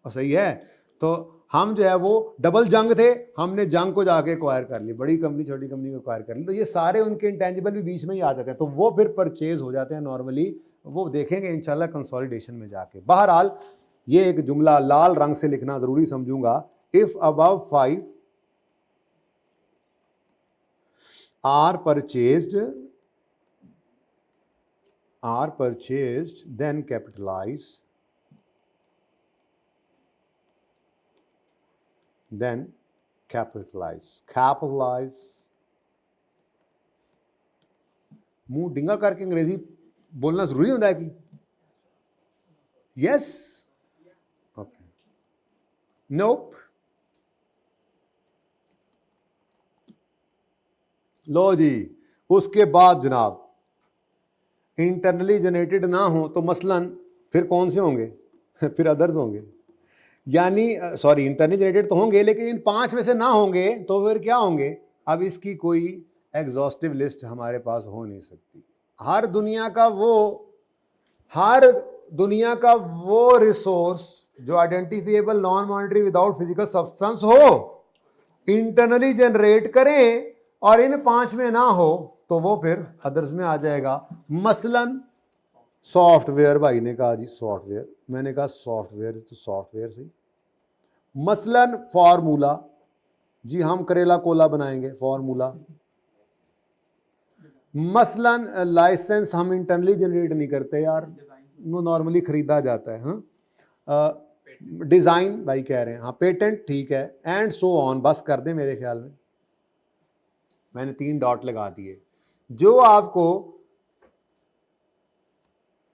और सही है। तो हम जो है वो डबल जंग थे, हमने जंग को जाके एक्वायर कर ली, बड़ी कंपनी छोटी कंपनी को एक्वायर कर ली, तो ये सारे उनके इंटेंजिबल भी बीच में ही आ जाते हैं, तो वो फिर परचेज हो जाते हैं नॉर्मली, वो देखेंगे इंशाल्लाह कंसोलिडेशन में जाके। बहरहाल ये एक जुमला लाल रंग से लिखना जरूरी समझूंगा, if above 5 are purchased then capitalize। मुंह डिंगा करके अंग्रेजी बोलना जरूरी होता है कि यस, ओके, नोप। लो जी, उसके बाद जनाब इंटरनली जनरेटेड ना हो तो मसलन फिर कौन से होंगे फिर अदर्स होंगे, यानी सॉरी इंटरनली जनरेटेड तो होंगे, लेकिन इन 5 में से ना होंगे तो फिर क्या होंगे? अब इसकी कोई एग्जॉस्टिव लिस्ट हमारे पास हो नहीं सकती। हर दुनिया का वो रिसोर्स जो identifiable non monetary without physical substance हो, इंटरनली जनरेट करें और इन 5 में ना हो तो वो फिर अदर्स में आ जाएगा। मसलन सॉफ्टवेयर, भाई ने कहा जी सॉफ्टवेयर, मैंने कहा सॉफ्टवेयर तो सॉफ्टवेयर सही। मसलन फॉर्मूला, जी हम करेला कोला बनाएंगे, फॉर्मूला। मसलन लाइसेंस हम इंटरनली जनरेट नहीं करते यार, वो नॉर्मली खरीदा जाता है। हाँ, डिजाइन भाई कह रहे हैं, हाँ पेटेंट ठीक है, एंड सो ऑन। बस कर दें मेरे ख्याल में, मैंने 3 डॉट लगा दिए। जो आपको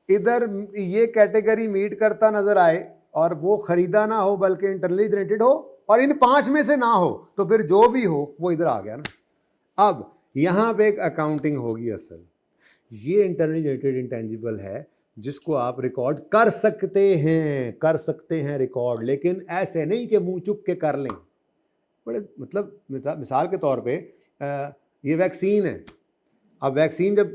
इधर ये कैटेगरी मीट करता नजर आए और वो खरीदा ना हो बल्कि इंटरनली जनरेटेड हो और इन 5 में से ना हो, तो फिर जो भी हो वो इधर आ गया ना। अब यहां पे एक अकाउंटिंग होगी असल। ये इंटरनली जनरेटेड इंटेंजिबल है जिसको आप रिकॉर्ड कर सकते हैं रिकॉर्ड, लेकिन ऐसे नहीं कि मुंह चुप के कर लें। बड़े मतलब मिसाल के तौर पे ये वैक्सीन है। अब वैक्सीन जब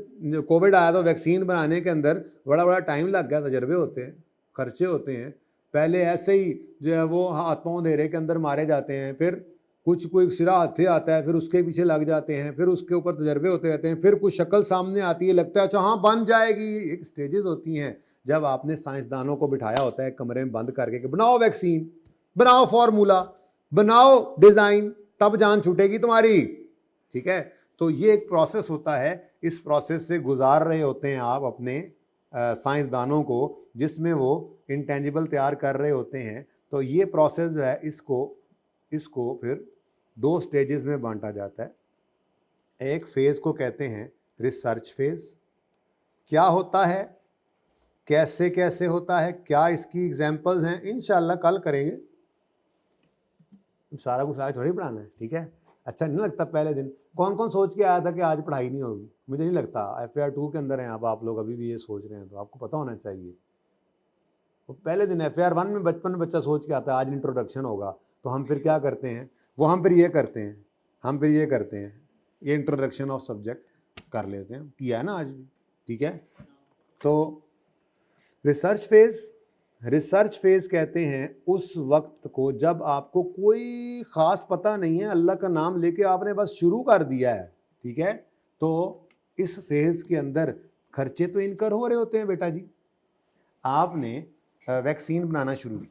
कोविड आया तो वैक्सीन बनाने के अंदर बड़ा टाइम लग गया, तजर्बे होते हैं, खर्चे होते हैं। पहले ऐसे ही जो है वो हाथ पाँव अंधेरे के अंदर मारे जाते हैं, फिर कोई सिरा हाथे आता है, फिर उसके पीछे लग जाते हैं, फिर उसके ऊपर तजर्बे होते रहते हैं, फिर कुछ शक्ल सामने आती है, लगता है अच्छा हाँ बन जाएगी। एक स्टेजेस होती हैं जब आपने साइंसदानों को बिठाया होता है कमरे में बंद करके कि बनाओ वैक्सीन, बनाओ फॉर्मूला, बनाओ डिज़ाइन, तब जान छूटेगी तुम्हारी। ठीक है, तो ये एक प्रोसेस होता है। इस प्रोसेस से गुजार रहे होते हैं आप अपने साइंसदानों को, जिसमें वो इंटेंजिबल तैयार कर रहे होते हैं। तो ये प्रोसेस जो है इसको फिर 2 स्टेजेस में बांटा जाता है। एक फेज़ को कहते हैं रिसर्च फेज़। क्या होता है, कैसे कैसे होता है, क्या इसकी एग्जांपल्स हैं, इंशाल्लाह कल करेंगे। सारा कुछ आज थोड़ी पढ़ाना है, ठीक है। अच्छा नहीं लगता पहले दिन कौन कौन सोच के आया था कि आज पढ़ाई नहीं होगी? मुझे नहीं लगता। FAR 2 के अंदर हैं आप लोग अभी भी ये सोच रहे हैं, तो आपको पता होना चाहिए। तो पहले दिन FAR 1 में बचपन में बच्चा सोच के आता है आज इंट्रोडक्शन होगा, तो हम फिर क्या करते हैं, हम फिर ये करते हैं, ये इंट्रोडक्शन ऑफ सब्जेक्ट कर लेते हैं, किया है ना आज भी, ठीक है। तो रिसर्च फेज़ कहते हैं उस वक्त को जब आपको कोई ख़ास पता नहीं है, अल्लाह का नाम लेके आपने बस शुरू कर दिया है, ठीक है। तो इस फेज़ के अंदर खर्चे तो इनकर हो रहे होते हैं बेटा जी। आपने वैक्सीन बनाना शुरू की,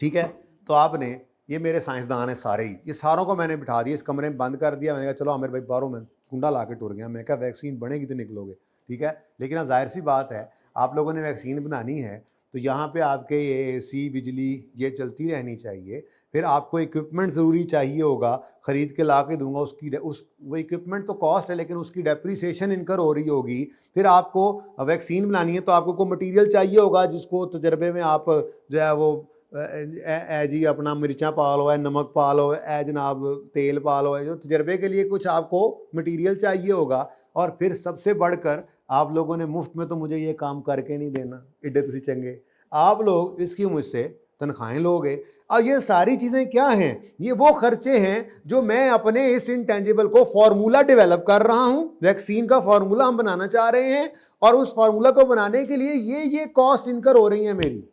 ठीक है, तो आपने, ये मेरे साइंसदान हैं सारे ही, ये सारों को मैंने बिठा दिया, इस कमरे में बंद कर दिया। मैंने कहा चलो आमिर भाई बाहरों में कुंडा ला के टुर गया। मैं कहा वैक्सीन बनेगी तो निकलोगे, ठीक है। लेकिन अब जाहिर सी बात है आप लोगों ने वैक्सीन बनानी है तो यहाँ पे आपके ये AC बिजली ये चलती रहनी चाहिए। फिर आपको इक्विपमेंट ज़रूरी चाहिए होगा, ख़रीद के ला के दूंगा, वो इक्विपमेंट तो कॉस्ट है लेकिन उसकी डेप्रीसिएशन इनकर हो रही होगी। फिर आपको वैक्सीन बनानी है तो आपको कोई मटीरियल चाहिए होगा जिसको तजर्बे में आप जो है वो जी अपना मिर्चा पा लो है, नमक पा लो है, जनाब तेल पा लो है, जो तजर्बे के लिए कुछ आपको मटीरियल चाहिए होगा। और फिर सबसे बढ़कर आप लोगों ने मुफ्त में तो मुझे ये काम करके नहीं देना, इड्डे तुसी चंगे, आप लोग इसकी मुझसे तनख्वाहें लोगे। और ये सारी चीज़ें क्या हैं, ये वो खर्चे हैं जो मैं अपने इस इंटेंजिबल को फॉर्मूला डेवलप कर रहा हूँ। वैक्सीन का फॉर्मूला हम बनाना चाह रहे हैं और उस फॉर्मूला को बनाने के लिए ये कॉस्ट इनकर हो रही है मेरी।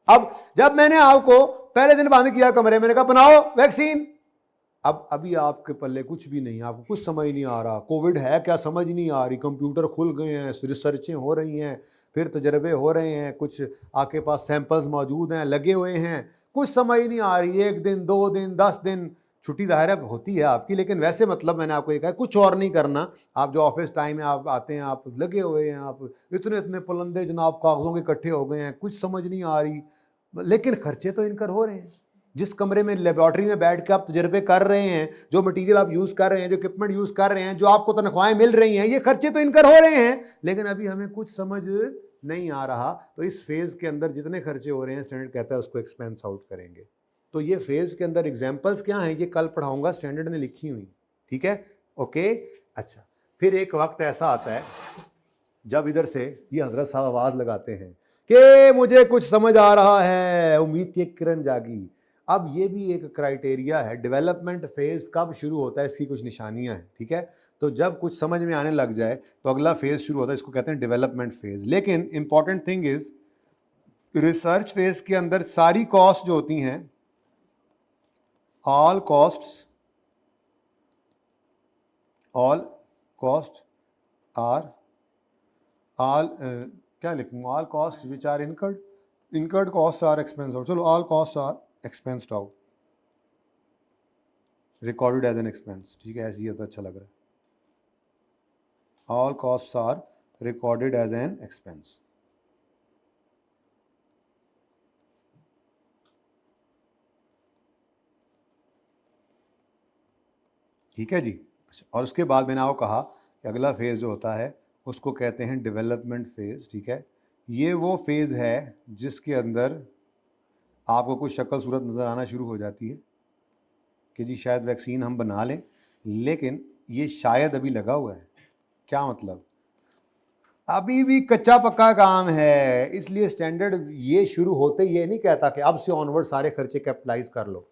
अब जब मैंने आपको पहले दिन बंद किया कमरे, मैंने कहा बनाओ वैक्सीन, अब अभी आपके पल्ले कुछ भी नहीं, आपको कुछ समझ नहीं आ रहा, कोविड है क्या समझ नहीं आ रही, कंप्यूटर खुल गए हैं, रिसर्चें हो रही हैं, फिर तजर्बे हो रहे हैं, कुछ आपके पास सैंपल्स मौजूद हैं, लगे हुए हैं, कुछ समझ नहीं आ रही। 1 दिन 2 दिन 10 दिन छुट्टी ज़ाहिर है होती है आपकी, लेकिन वैसे मतलब मैंने आपको ये कहा कुछ और नहीं करना। आप जो ऑफिस टाइम में आप आते हैं, आप लगे हुए हैं, आप इतने पुलंदे जनाब कागज़ों के इकट्ठे हो गए हैं, कुछ समझ नहीं आ रही, लेकिन खर्चे तो इनकर हो रहे हैं। जिस कमरे में लेबॉर्ट्री में बैठ के आप तजर्बे कर रहे हैं, जो मटेरियल आप यूज़ कर रहे हैं, जो इक्विपमेंट यूज़ कर रहे हैं, जो आपको तनख्वाहें मिल रही हैं, ये खर्चे तो इनकर हो रहे हैं, लेकिन अभी हमें कुछ समझ नहीं आ रहा। तो इस फेज़ के अंदर जितने खर्चे हो रहे हैं स्टैंडर्ड कहता है उसको एक्सपेंस आउट करेंगे। तो ये फेज़ के अंदर एग्जाम्पल्स क्या हैं ये कल पढ़ाऊँगा, स्टैंडर्ड ने लिखी हुई, ठीक है, ओके। अच्छा, फिर एक वक्त ऐसा आता है जब इधर से ये हजरत साहब आवाज़ लगाते हैं कि मुझे कुछ समझ आ रहा है, उम्मीद की एक किरण जागी। अब ये भी एक क्राइटेरिया है, डेवलपमेंट फेज कब शुरू होता है, इसकी कुछ निशानियां हैं, ठीक है। तो जब कुछ समझ में आने लग जाए तो अगला फेज शुरू होता है, इसको कहते हैं डेवलपमेंट फेज। लेकिन important thing is research phase के अंदर सारी कॉस्ट जो होती हैं, ऑल कॉस्ट आर क्या लिखूंगा, all cost which are incurred cost are expense out, चलो all cost are expensed out, recorded as an expense, ठीक है, ऐसे ये तो अच्छा लग रहा है, all cost are recorded as an expense. ठीक है जी। और उसके बाद मैंने आपको कहा कि अगला फेज़ जो होता है उसको कहते हैं डेवलपमेंट फेज़, ठीक है। ये वो फेज़ है जिसके अंदर आपको कुछ शक्ल सूरत नज़र आना शुरू हो जाती है कि जी शायद वैक्सीन हम बना लें, लेकिन ये शायद अभी लगा हुआ है। क्या मतलब, अभी भी कच्चा पक्का काम है, इसलिए स्टैंडर्ड ये शुरू होते ये नहीं कहता कि अब से ऑनवर्ड सारे खर्चे कैपिटलाइज कर लो।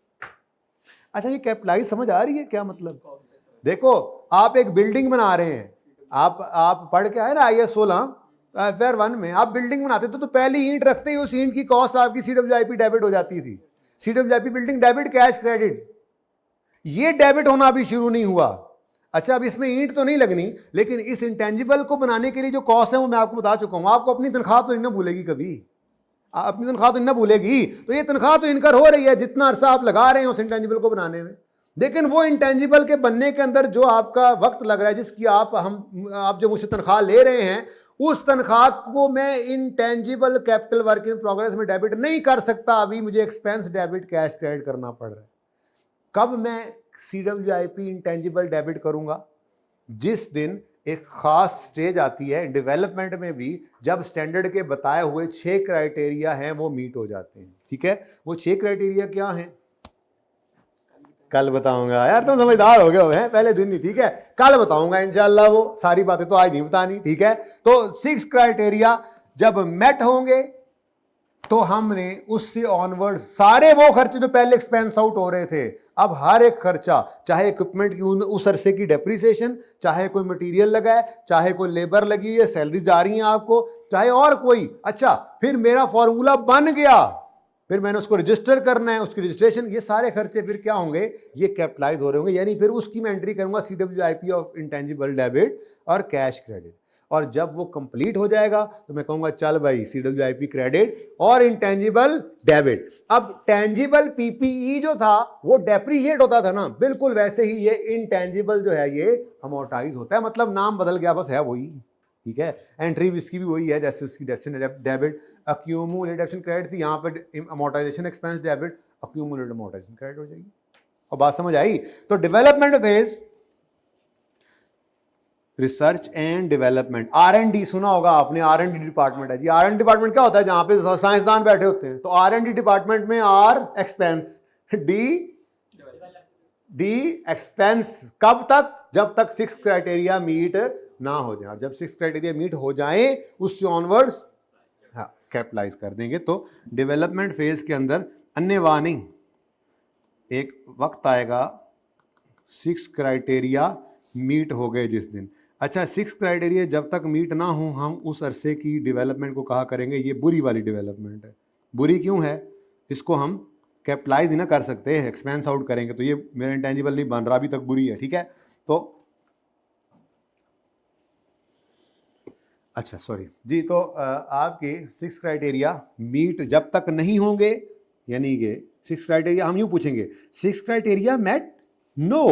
अच्छा, ये कैपिटलाइज समझ आ रही है क्या मतलब? देखो, आप एक बिल्डिंग बना रहे हैं, आप पढ़ के आए ना IS 16 FR 1 में, आप बिल्डिंग बनाते तो पहली ईंट रखते ही उस ईंट की कॉस्ट आपकी CWIP डेबिट हो जाती थी। CWIP building debit, cash credit, ये डेबिट होना अभी शुरू नहीं हुआ। अच्छा, अब इसमें ईंट तो नहीं लगनी, लेकिन इस इंटेंजिबल को बनाने के लिए जो कॉस्ट है वो मैं आपको बता चुका हूं। आपको अपनी तनख्वाह तो नहीं ना भूलेगी कभी, अपनी तनख्वाह तो नहीं ना भूलेगी, तो ये तनख्वाह तो इनकर हो रही है जितना अरसा आप लगा रहे हैं उस इंटेंजिबल को बनाने में। लेकिन वो इंटेंजिबल के बनने के अंदर जो आपका वक्त लग रहा है, जिसकी आप जो मुझसे तनख्वाह ले रहे हैं, उस तनख्वाह को मैं intangible capital work in progress में डेबिट नहीं कर सकता। अभी मुझे एक्सपेंस डेबिट, कैश क्रेडिट करना पड़ रहा है। कब मैं CWIP इंटेंजिबल डेबिट करूंगा? जिस दिन एक खास स्टेज आती है डेवलपमेंट में भी, जब स्टैंडर्ड के बताए हुए 6 क्राइटेरिया हैं वो मीट हो जाते हैं, ठीक है। वो 6 क्राइटेरिया क्या हैं कल बताऊंगा। यार तुम समझदार हो गए हो पहले दिन ही, ठीक है, कल बताऊंगा इंशाल्लाह, वो सारी बातें तो आज नहीं बतानी, ठीक है। तो 6 क्राइटेरिया जब मेट होंगे तो हमने उससे ऑनवर्ड सारे वो खर्चे जो पहले एक्सपेंस आउट हो रहे थे, अब हर एक खर्चा, चाहे इक्विपमेंट की उस अरसे की डेप्रिसिएशन, चाहे कोई मटेरियल लगा है, चाहे कोई लेबर लगी है, सैलरी जा रही है आपको, चाहे और कोई, अच्छा फिर मेरा फॉर्मूला बन गया, फिर मैंने उसको रजिस्टर करना है, उसकी रजिस्ट्रेशन, ये सारे खर्चे फिर क्या होंगे, ये कैपिटलाइज हो रहे होंगे, यानी फिर उसकी मैं एंट्री करूंगा CWIP ऑफ इंटेंजिबल डेबिट और कैश क्रेडिट। और जब वो कंप्लीट हो जाएगा तो मैं कहूंगा चल भाई CWIP क्रेडिट और इंटेंजिबल डेबिट। अब टेंजिबल PPE जो था वो डेप्रीशिएट होता था ना, बिल्कुल वैसे ही ये इंटेंजिबल जो है ये अमोर्टाइज होता है, मतलब नाम बदल गया बस, है वही, ठीक है। एंट्री इसकी भी वही है, जैसे उसकी डेबिट अक्यूमुलेटेड क्रेडिट थी, यहाँ पर amortisation expense debit, accumulated amortisation credit हो जाएगी। और बात समझ आई? तो development phase, research and development, R&D सुना होगा आपने, R&D डिपार्टमेंट है जी। R&D डिपार्टमेंट क्या होता है? जहां पे साइंसदान बैठे होते हैं। तो R&D डिपार्टमेंट में R एक्सपेंस, D एक्सपेंस, कब तक? जब तक 6 क्राइटेरिया मीट ना हो जाए। जब 6 क्राइटेरिया मीट हो जाए उससे ऑनवर्ड्स कैपिटलाइज कर देंगे। तो डेवलपमेंट फेज के अंदर अन्य वार्निंग, एक वक्त आएगा 6 क्राइटेरिया मीट हो गए जिस दिन। अच्छा, 6 क्राइटेरिया जब तक मीट ना हो, हम उस अरसे की डेवलपमेंट को कहा करेंगे ये बुरी वाली डेवलपमेंट है। बुरी क्यों है? इसको हम कैपिटलाइज ही ना कर सकते, एक्सपेंस आउट करेंगे तो ये मेरा इंटेंजिबल नहीं बन रहा, अभी तक बुरी है, ठीक है। तो अच्छा सॉरी जी, तो आपके 6 क्राइटेरिया मीट जब तक नहीं होंगे, यानी कि 6 क्राइटेरिया हम यूं पूछेंगे, 6 क्राइटेरिया मेट? नो।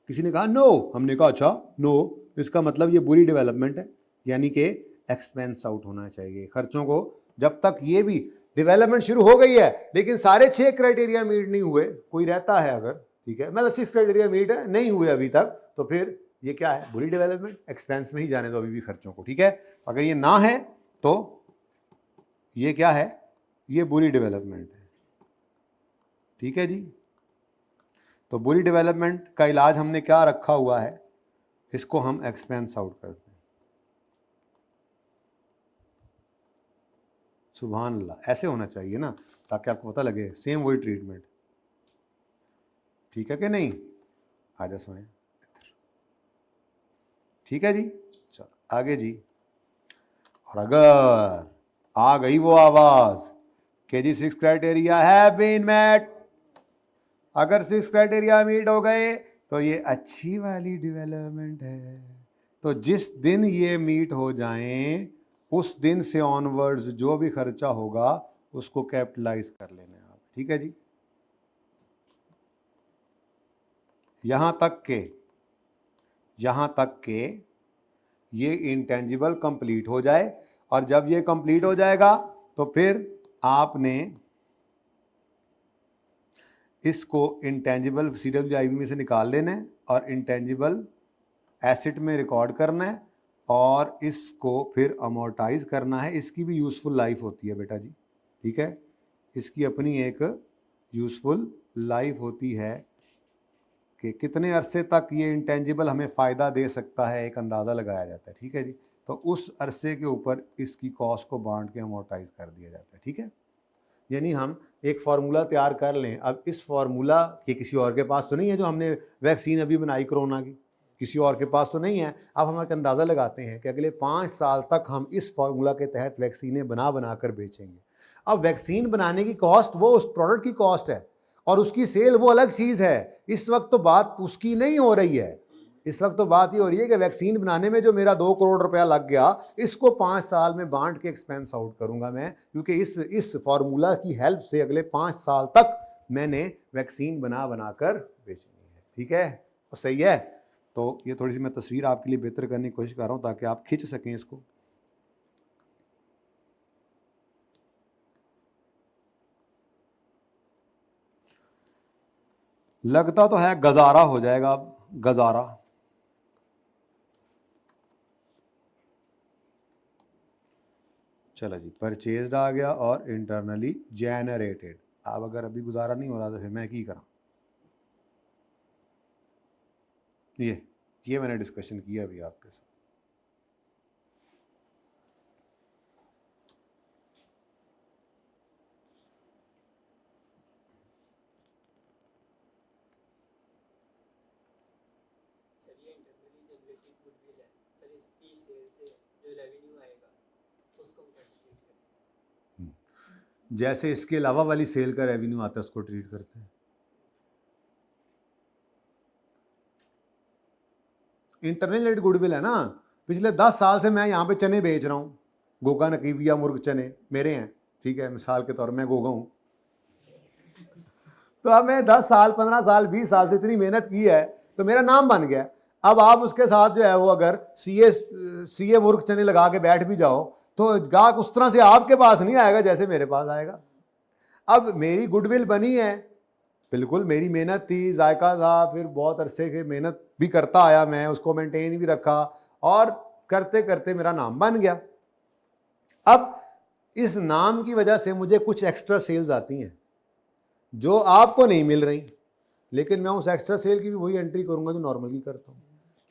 किसी ने कहा नो, हमने कहा अच्छा नो, इसका मतलब ये बुरी डेवलपमेंट है, यानी कि एक्सपेंस आउट होना चाहिए खर्चों को। जब तक ये भी डेवलपमेंट शुरू हो गई है लेकिन सारे 6 क्राइटेरिया मीट नहीं हुए, कोई रहता है अगर, ठीक है, मतलब 6 क्राइटेरिया मीट नहीं हुए अभी तक, तो फिर ये क्या है? बुरी डेवलपमेंट, एक्सपेंस में ही जाने दो अभी भी खर्चों को, ठीक है। अगर ये ना है तो ये क्या है? ये बुरी डेवलपमेंट है, ठीक है जी। तो बुरी डेवलपमेंट का इलाज हमने क्या रखा हुआ है? इसको हम एक्सपेंस आउट करते हैं। सुभान अल्लाह, ऐसे होना चाहिए ना। ताकि आपको पता लगे सेम वही ट्रीटमेंट, ठीक है कि नहीं? आजा सुने, ठीक है जी। चलो आगे जी। और अगर आ गई वो आवाज के जी 6 क्राइटेरिया हैव बीन मेट, अगर 6 क्राइटेरिया मीट हो गए तो ये अच्छी वाली डेवलपमेंट है। तो जिस दिन ये मीट हो जाएं उस दिन से ऑनवर्ड्स जो भी खर्चा होगा उसको कैपिटलाइज कर लेना आप, ठीक है जी। यहां तक के ये इंटेंजिबल कंप्लीट हो जाए, और जब ये कंप्लीट हो जाएगा तो फिर आपने इसको इंटेंजिबल CWIP में से निकाल लेना है और इंटेंजिबल एसेट में रिकॉर्ड करना है और इसको फिर अमोर्टाइज करना है। इसकी भी यूज़फुल लाइफ होती है बेटा जी, ठीक है, इसकी अपनी एक यूज़फुल लाइफ होती है कि कितने अरसे तक ये इंटेंजिबल हमें फ़ायदा दे सकता है, एक अंदाज़ा लगाया जाता है, ठीक है जी। तो उस अरसे के ऊपर इसकी कॉस्ट को बांट के अमोर्टाइज कर दिया जाता है, ठीक है। यानी हम एक फार्मूला तैयार कर लें। अब इस फार्मूला के किसी और के पास तो नहीं है, जो हमने वैक्सीन अभी बनाई कोरोना की, किसी और के पास तो नहीं है। अब हम एक अंदाज़ा लगाते हैं कि अगले 5 साल तक हम इस फार्मूला के तहत वैक्सीनें बना कर बेचेंगे। अब वैक्सीन बनाने की कॉस्ट वो उस प्रोडक्ट की कॉस्ट है और उसकी सेल वो अलग चीज़ है। इस वक्त तो बात उसकी नहीं हो रही है, इस वक्त तो बात ये हो रही है कि वैक्सीन बनाने में जो मेरा 2 करोड़ रुपया लग गया, इसको 5 साल में बांट के एक्सपेंस आउट करूंगा मैं, क्योंकि इस फार्मूला की हेल्प से अगले 5 साल तक मैंने वैक्सीन बना कर बेचनी है, ठीक है। तो सही है। तो ये थोड़ी सी मैं तस्वीर आपके लिए बेहतर करने की कोशिश कर रहा हूं ताकि आप खींच सकें इसको। लगता तो है गजारा हो जाएगा, अब गजारा। चलो जी, परचेज्ड आ गया और इंटरनली जेनरेटेड। अब अगर अभी गुजारा नहीं हो रहा तो फिर मैं की करा? ये मैंने डिस्कशन किया अभी आपके साथ। जैसे इसके अलावा वाली सेल का रेवेन्यू आता है उसको ट्रीट करते हैं। इंटरनल गुडविल है ना। पिछले 10 साल से मैं यहाँ पे चने बेच रहा हूँ, गोगा नकीबिया मुर्ग चने मेरे हैं, ठीक है, मिसाल के तौर में मैं गोगा हूँ। तो अब मैं 10 साल 15 साल 20 साल से इतनी मेहनत की है तो मेरा नाम बन गया। अब आप उसके साथ जो है वो अगर सीए मुर्ग चने लगा के बैठ भी जाओ तो गाहक उस तरह से आपके पास नहीं आएगा जैसे मेरे पास आएगा। अब मेरी गुडविल बनी है, बिल्कुल मेरी मेहनत थी, जायका था, फिर बहुत अरसे के मेहनत भी करता आया मैं, उसको मेंटेन भी रखा और करते करते मेरा नाम बन गया। अब इस नाम की वजह से मुझे कुछ एक्स्ट्रा सेल्स आती हैं जो आपको नहीं मिल रही, लेकिन मैं उस एक्स्ट्रा सेल की भी वही एंट्री करूंगा जो नॉर्मल की करता हूँ,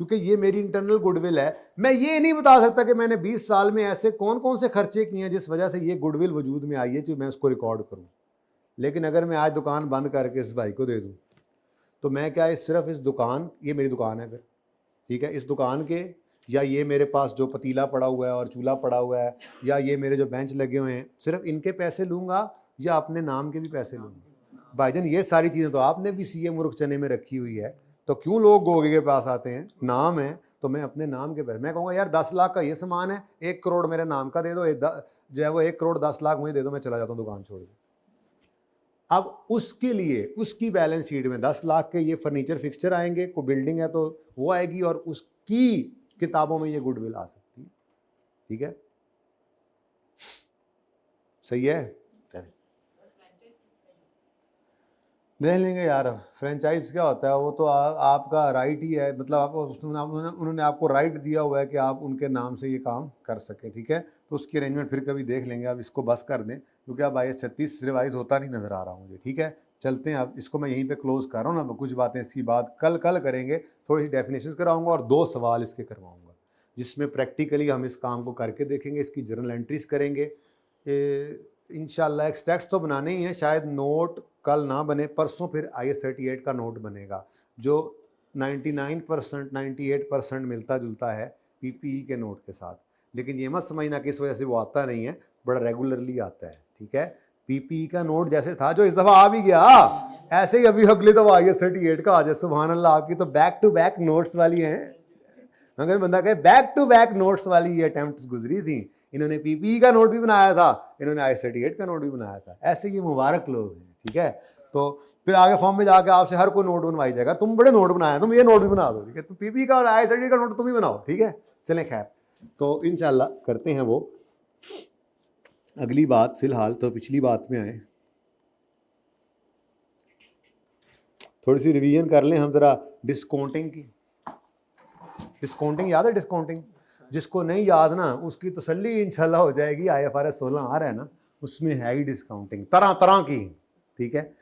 क्योंकि ये मेरी इंटरनल गुडविल है। मैं ये नहीं बता सकता कि मैंने 20 साल में ऐसे कौन कौन से खर्चे किए हैं जिस वजह से ये गुडविल वजूद में आई है जो मैं उसको रिकॉर्ड करूँ। लेकिन अगर मैं आज दुकान बंद करके इस भाई को दे दूँ तो मैं क्या, सिर्फ इस दुकान, ये मेरी दुकान है अगर, ठीक है, इस दुकान के या ये मेरे पास जो पतीला पड़ा हुआ है और चूल्हा पड़ा हुआ है या ये मेरे जो बेंच लगे हुए हैं, सिर्फ इनके पैसे लूँगा या अपने नाम के भी पैसे लूँगा? भाईजान ये सारी चीज़ें तो आपने भी सीए मुर्ग चने में रखी हुई है, तो क्यों लोग गोगे के पास आते हैं? नाम है तो मैं अपने नाम के पैसे, मैं कहूँगा यार 10 लाख का ये सामान है, 1 करोड़ मेरे नाम का दे दो, जो है वो 1 करोड़ 10 लाख मुझे दे दो, मैं चला जाता हूँ दुकान छोड़ के। अब उसके लिए उसकी बैलेंस शीट में 10 लाख के ये फर्नीचर फिक्सचर आएंगे, को बिल्डिंग है तो वो आएगी और उसकी किताबों में ये गुडविल आ सकती है, ठीक है, सही है। देख लेंगे यार, फ्रेंचाइज क्या होता है वो तो आपका राइट ही है, मतलब आपको उन्होंने आपको राइट दिया हुआ है कि आप उनके नाम से ये काम कर सकें, ठीक है। तो उसकी अरेंजमेंट फिर कभी देख लेंगे। अब इसको बस कर दें क्योंकि अब IAS 36 रिवाइज होता नहीं नज़र आ रहा मुझे, ठीक है। चलते हैं, अब इसको मैं यहीं पे क्लोज कर रहा हूँ ना, कुछ बातें इसकी बात कल करेंगे, थोड़ी सी डेफिनेशन कराऊंगा और 2 सवाल इसके करवाऊंगा जिसमें प्रैक्टिकली हम इस काम को करके देखेंगे, इसकी जर्नल एंट्रीज करेंगे, इंशाल्लाह एक्सट्रैक्ट्स तो बनाने ही हैं, शायद नोट कल ना बने, परसों फिर IS 38 का नोट बनेगा जो 99% 98% मिलता जुलता है PPE के नोट के साथ। लेकिन ये मत समझना कि इस वजह से वो आता नहीं है, बड़ा रेगुलरली आता है, ठीक है। PPE का नोट जैसे था जो इस दफ़ा आ भी गया, ऐसे ही अभी अगली दफ़ा IS 38 का आ जाए। सुभान अल्लाह, आपकी तो बैक टू बैक नोट्स वाली हैं। अगर बंदा कहे बैक टू बैक नोट्स वाली ये अटेम्प्ट्स गुजरी थी। इन्होंने PPE का नोट भी बनाया था, इन्होंने IS 38 का नोट भी बनाया था। ऐसे ये मुबारक लोग हैं, ठीक है। तो फिर आगे फॉर्म में जाकर आपसे हर कोई नोट बनवाई जाएगा, तुम बड़े नोट बनाए, तुम ये नोट भी बना दो, ठीक है। तो PPE का और IS 38 का नोट तुम ही बनाओ, ठीक है। चलें खैर, तो इंशाल्लाह करते हैं वो अगली बात। फिलहाल तो पिछली बात में आए, थोड़ी सी रिवीजन कर लें हम ज़रा डिस्काउंटिंग की। डिस्काउंटिंग याद है? डिस्काउंटिंग जिसको नहीं याद ना, उसकी तसल्ली इंशाल्लाह हो जाएगी। IFRS 16 आ रहा है ना, उसमें है ही डिस्काउंटिंग तरह तरह की, ठीक है।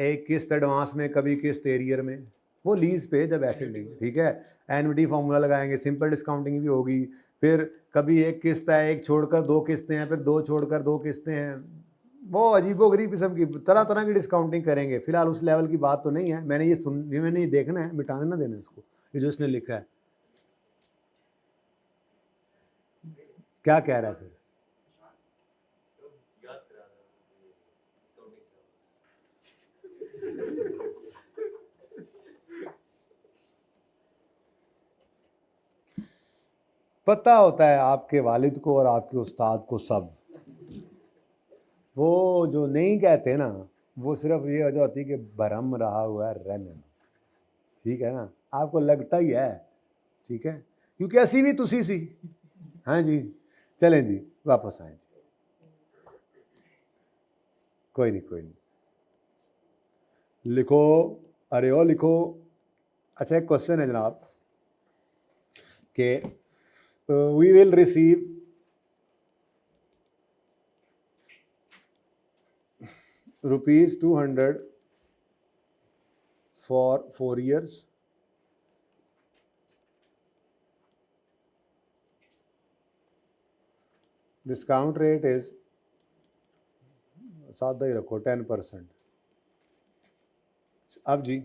एक किस्त एडवांस में, कभी किस्त एरियर में, वो लीज पे जब ऐसे लेंगे, ठीक है। एनविटी फार्मूला लगाएंगे, सिंपल डिस्काउंटिंग भी होगी। फिर कभी एक किस्त है, एक छोड़कर दो किस्तें हैं, फिर दो छोड़कर दो किस्तें हैं, वो अजीबो गरीब किस्म की तरह तरह की डिस्काउंटिंग करेंगे। फिलहाल उस लेवल की बात तो नहीं है, मैंने ये देखना है, मिटाने ना देना इसको, ये जो इसने लिखा है। क्या कह रहा है फिर? पता होता है आपके वालिद को और आपके उस्ताद को सब, वो जो नहीं कहते ना, वो सिर्फ ये वजह होती है कि भरम रहा हुआ है रहने, ठीक है ना। आपको लगता ही है, ठीक है, क्योंकि ऐसी भी तुसी सी। हाँ जी, चलें जी, वापस आए जी। कोई नहीं, कोई नहीं, लिखो, अरे ओ लिखो। अच्छा, एक क्वेश्चन है जनाब कि we will receive ₹200 for 4 years. Discount rate is, सादा ही रखो, 10%। अब जी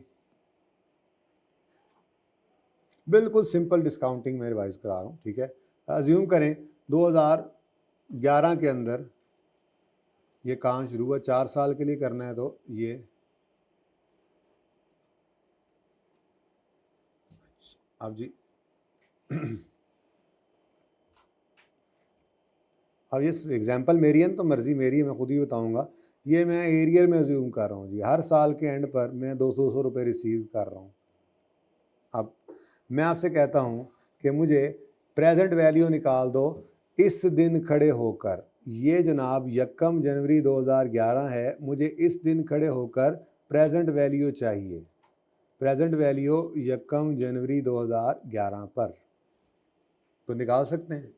बिल्कुल सिंपल डिस्काउंटिंग मैं रिवाइज करा रहा हूँ, ठीक है। अज्यूम करें 2011 के अंदर ये काम शुरू हुआ, 4 साल के लिए करना है, तो ये अब जी अब ये एग्जांपल मेरी है तो मर्जी मेरी है, मैं खुद ही बताऊंगा। ये मैं एरियर में अज्यूम कर रहा हूँ जी, हर साल के एंड पर मैं 200 रुपये रिसीव कर रहा हूँ। अब मैं आपसे कहता हूँ कि मुझे प्रेजेंट वैल्यू निकाल दो इस दिन खड़े होकर। ये जनाब 1 जनवरी 2011 है, मुझे इस दिन खड़े होकर प्रेजेंट वैल्यू चाहिए। प्रेजेंट वैल्यू 1 जनवरी 2011 पर, तो निकाल सकते हैं?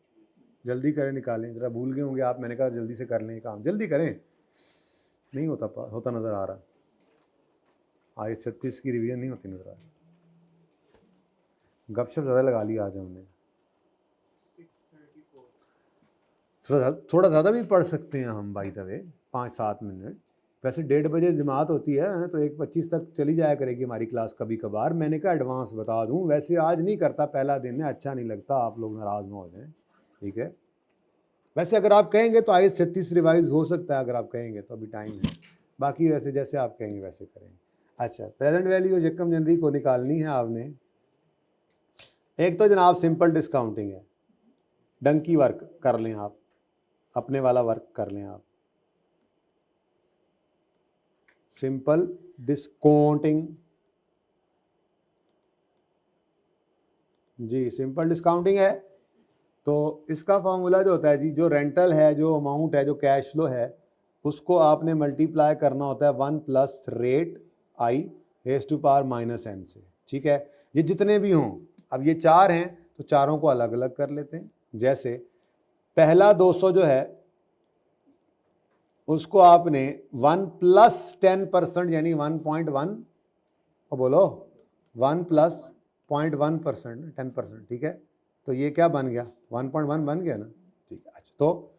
जल्दी करें, निकालें ज़रा, भूल गए होंगे आप, मैंने कहा जल्दी से कर लें काम, जल्दी करें, नहीं होता नज़र आ रहा। IS 36 की रिवीजन नहीं होती नज़र आ रही, गपशप ज़्यादा लगा लिया आज हमने। थोड़ा ज़्यादा भी पढ़ सकते हैं हम, बाई द वे 5-7 मिनट। वैसे 1:30 बजे जमात होती है, तो 1:25 तक चली जाया करेगी हमारी क्लास कभी कभार। मैंने कहा एडवांस बता दूं, वैसे आज नहीं करता, पहला दिन है, अच्छा नहीं लगता, आप लोग नाराज़ ना हो जाएं, ठीक है। वैसे अगर आप कहेंगे तो IS 36 रिवाइज हो सकता है, अगर आप कहेंगे तो अभी टाइम है, बाकी वैसे जैसे आप कहेंगे वैसे करेंगे। अच्छा, प्रेजेंट वैल्यू 1 जनवरी को निकालनी है आपने। एक तो जनाब सिंपल डिस्काउंटिंग है, डंकी वर्क कर लें आप, अपने वाला वर्क कर लें आप, सिंपल डिस्काउंटिंग जी, सिंपल डिस्काउंटिंग है। तो इसका फॉर्मूला जो होता है जी, जो रेंटल है, जो अमाउंट है, जो कैश फ्लो है, उसको आपने मल्टीप्लाई करना होता है 1 + रेट I⁻⁻n से, ठीक है। ये जितने भी हों, अब ये 4 हैं तो चारों को अलग अलग कर लेते हैं। जैसे पहला 200 जो है उसको आपने 1 + 10% यानी 1.1, और बोलो 1 + 0.1%, 10%, ठीक है। तो ये क्या बन गया? 1.1 बन गया ना, ठीक है। अच्छा, तो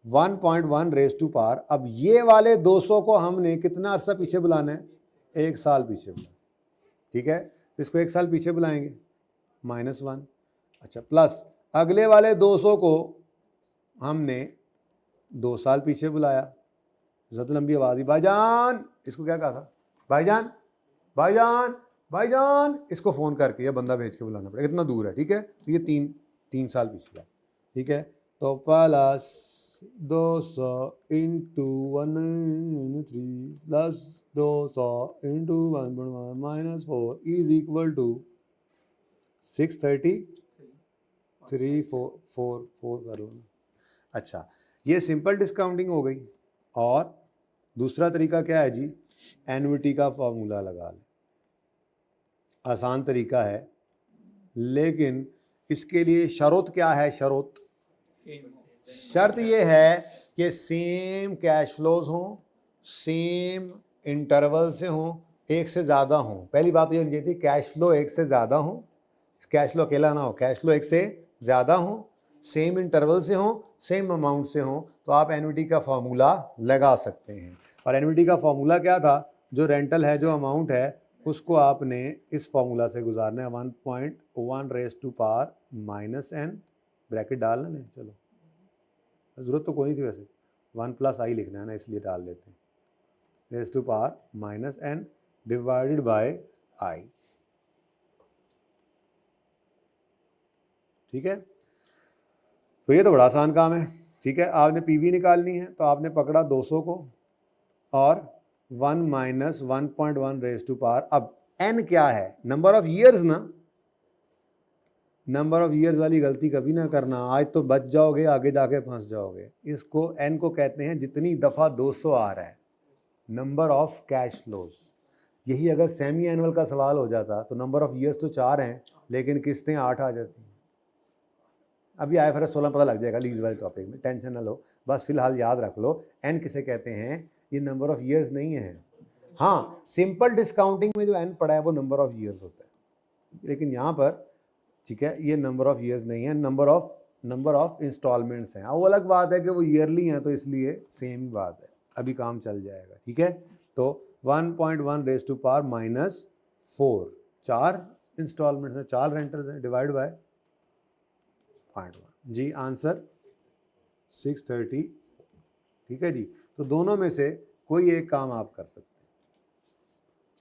1.1 रेज टू पावर। अब ये वाले 200 को हमने कितना अरसा पीछे बुलाना है, 1 साल पीछे बुलाना, ठीक है। तो इसको 1 साल पीछे बुलाएंगे, -1। अच्छा, प्लस अगले वाले 200 को हमने 2 साल पीछे बुलाया। ज़्यादा लंबी आवाज़ ही, भाईजान, इसको क्या कहा था, भाईजान भाईजान भाईजान, इसको फ़ोन करके या बंदा भेज के बुलाना पड़ेगा, इतना दूर है, ठीक है। तो ये 3 साल पीछे है, ठीक है। तो plus 200 into 193 plus 200 into 1.1 -4 is equal to 630 3 4 4 4 कर लो। अच्छा, ये सिंपल डिस्काउंटिंग हो गई। और दूसरा तरीका क्या है जी, एन्युटी का फॉर्मूला लगा लें। आसान तरीका है, लेकिन इसके लिए शर्त क्या है, शर्त ये है कि सेम कैश फ्लोज हों, सेम इंटरवल से हों, एक से ज़्यादा हों। पहली बात ये होनी थी, कैश फ्लो एक से ज़्यादा हो, कैश फ्लो अकेला ना हो, कैश फ्लो एक से ज़्यादा हो, सेम इंटरवल से हो, सेम अमाउंट से हो, तो आप एन्युटी का फॉर्मूला लगा सकते हैं। और एन्युटी का फॉर्मूला क्या था, जो रेंटल है, जो अमाउंट है, उसको आपने इस फॉर्मूला से गुजारना है, 1.1 raise to power -n, bracket डालना है, चलो ज़रूरत तो कोई नहीं थी वैसे, 1 + i लिखना है ना, इसलिए डाल देते हैं, raise to power -n divided by i, ठीक है। तो ये तो बड़ा आसान काम है, ठीक है। आपने पीवी निकालनी है, तो आपने पकड़ा 200 को और 1 - 1.1 रेज टू पावर। अब n क्या है, नंबर ऑफ ईयर्स ना, नंबर ऑफ ईयर्स वाली गलती कभी ना करना, आज तो बच जाओगे, आगे जाके फंस जाओगे। इसको n को कहते हैं जितनी दफ़ा 200 आ रहा है, नंबर ऑफ कैश फ्लोज। यही अगर सेमी एनुअल का सवाल हो जाता तो नंबर ऑफ ईयर्स तो 4 हैं, लेकिन किस्तें 8 आ जाती। अभी IFRS 16 पता लग जाएगा लीज वाले टॉपिक में, टेंशन ना लो, बस फिलहाल याद रख लो n किसे कहते हैं, ये नंबर ऑफ ईयर्स नहीं है। हाँ, सिंपल डिस्काउंटिंग में जो n पड़ा है वो नंबर ऑफ ईयर्स होता है, लेकिन यहाँ पर, ठीक है, ये नंबर ऑफ ईयर्स नहीं है, नंबर ऑफ इंस्टॉलमेंट्स हैं। वो अलग बात है कि वो ईयरली हैं, तो इसलिए सेम ही बात है, अभी काम चल जाएगा, ठीक है। तो 1.1 रेज टू पावर -4, 4 इंस्टॉलमेंट्स हैं, 4 रेंटल्स हैं, डिवाइड बाय 0.1 जी, आंसर 630, ठीक है जी। तो दोनों में से कोई एक काम आप कर सकते हैं।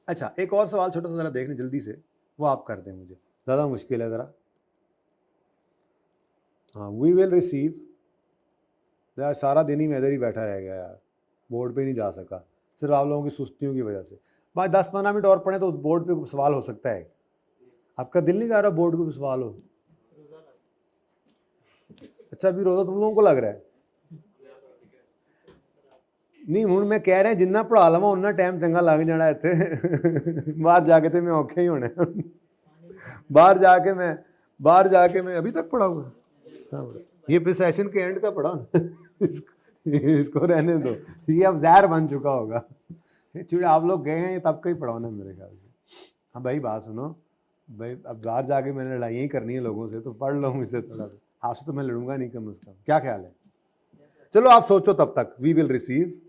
अच्छा, एक और सवाल छोटा सा ज़रा देखने जल्दी से, वो आप कर दें, मुझे ज़्यादा मुश्किल है ज़रा। हाँ, वी विल रिसीव, यार सारा दिन ही मैं इधर ही बैठा रह गया यार, बोर्ड पे नहीं जा सका, सिर्फ आप लोगों की सुस्तियों की वजह से। भाई 10-15 मिनट और पढ़े तो बोर्ड पे सवाल हो सकता है। आपका दिल नहीं कर रहा बोर्ड पे सवाल हो? अच्छा, अभी रोज़ा तुम लोगों को लग रहा है? नहीं, हूँ मैं कह रहा जिन्ना पढ़ा लवा उन्ना टाइम चंगा लग जाना इत्थे बाहर जाके तो मैं औखे ही होने बाहर जाके मैं अभी तक पढ़ा हुआ, ये फिर सेशन के एंड का पढ़ा इसको रहने दो, ये अब जहर बन चुका होगा। चूँकि आप लोग गए हैं तब का ही पढ़ा ना मेरे ख्याल से। हाँ भाई, बात सुनो भाई, अब बाहर जाके मैंने लड़ाइयाँ ही करनी है लोगों से, तो पढ़ लो मुझसे थोड़ा सा, आपसे तो मैं लड़ूंगा नहीं कम से कम, क्या ख्याल है? चलो आप सोचो तब तक। वी विल रिसीव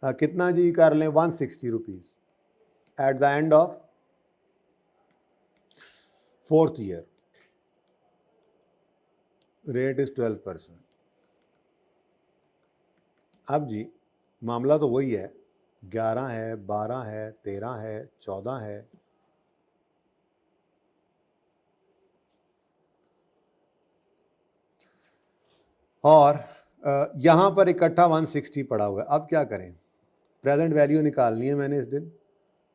कितना जी कर लें, 160 rupees eight the end of 4th year, rate is 12%। अब जी मामला तो वही है, 11 है, 12 है, 13 है, 14 है, और यहाँ पर इकट्ठा 160 पड़ा हुआ है। अब क्या करें, प्रेजेंट वैल्यू निकालनी है मैंने इस दिन,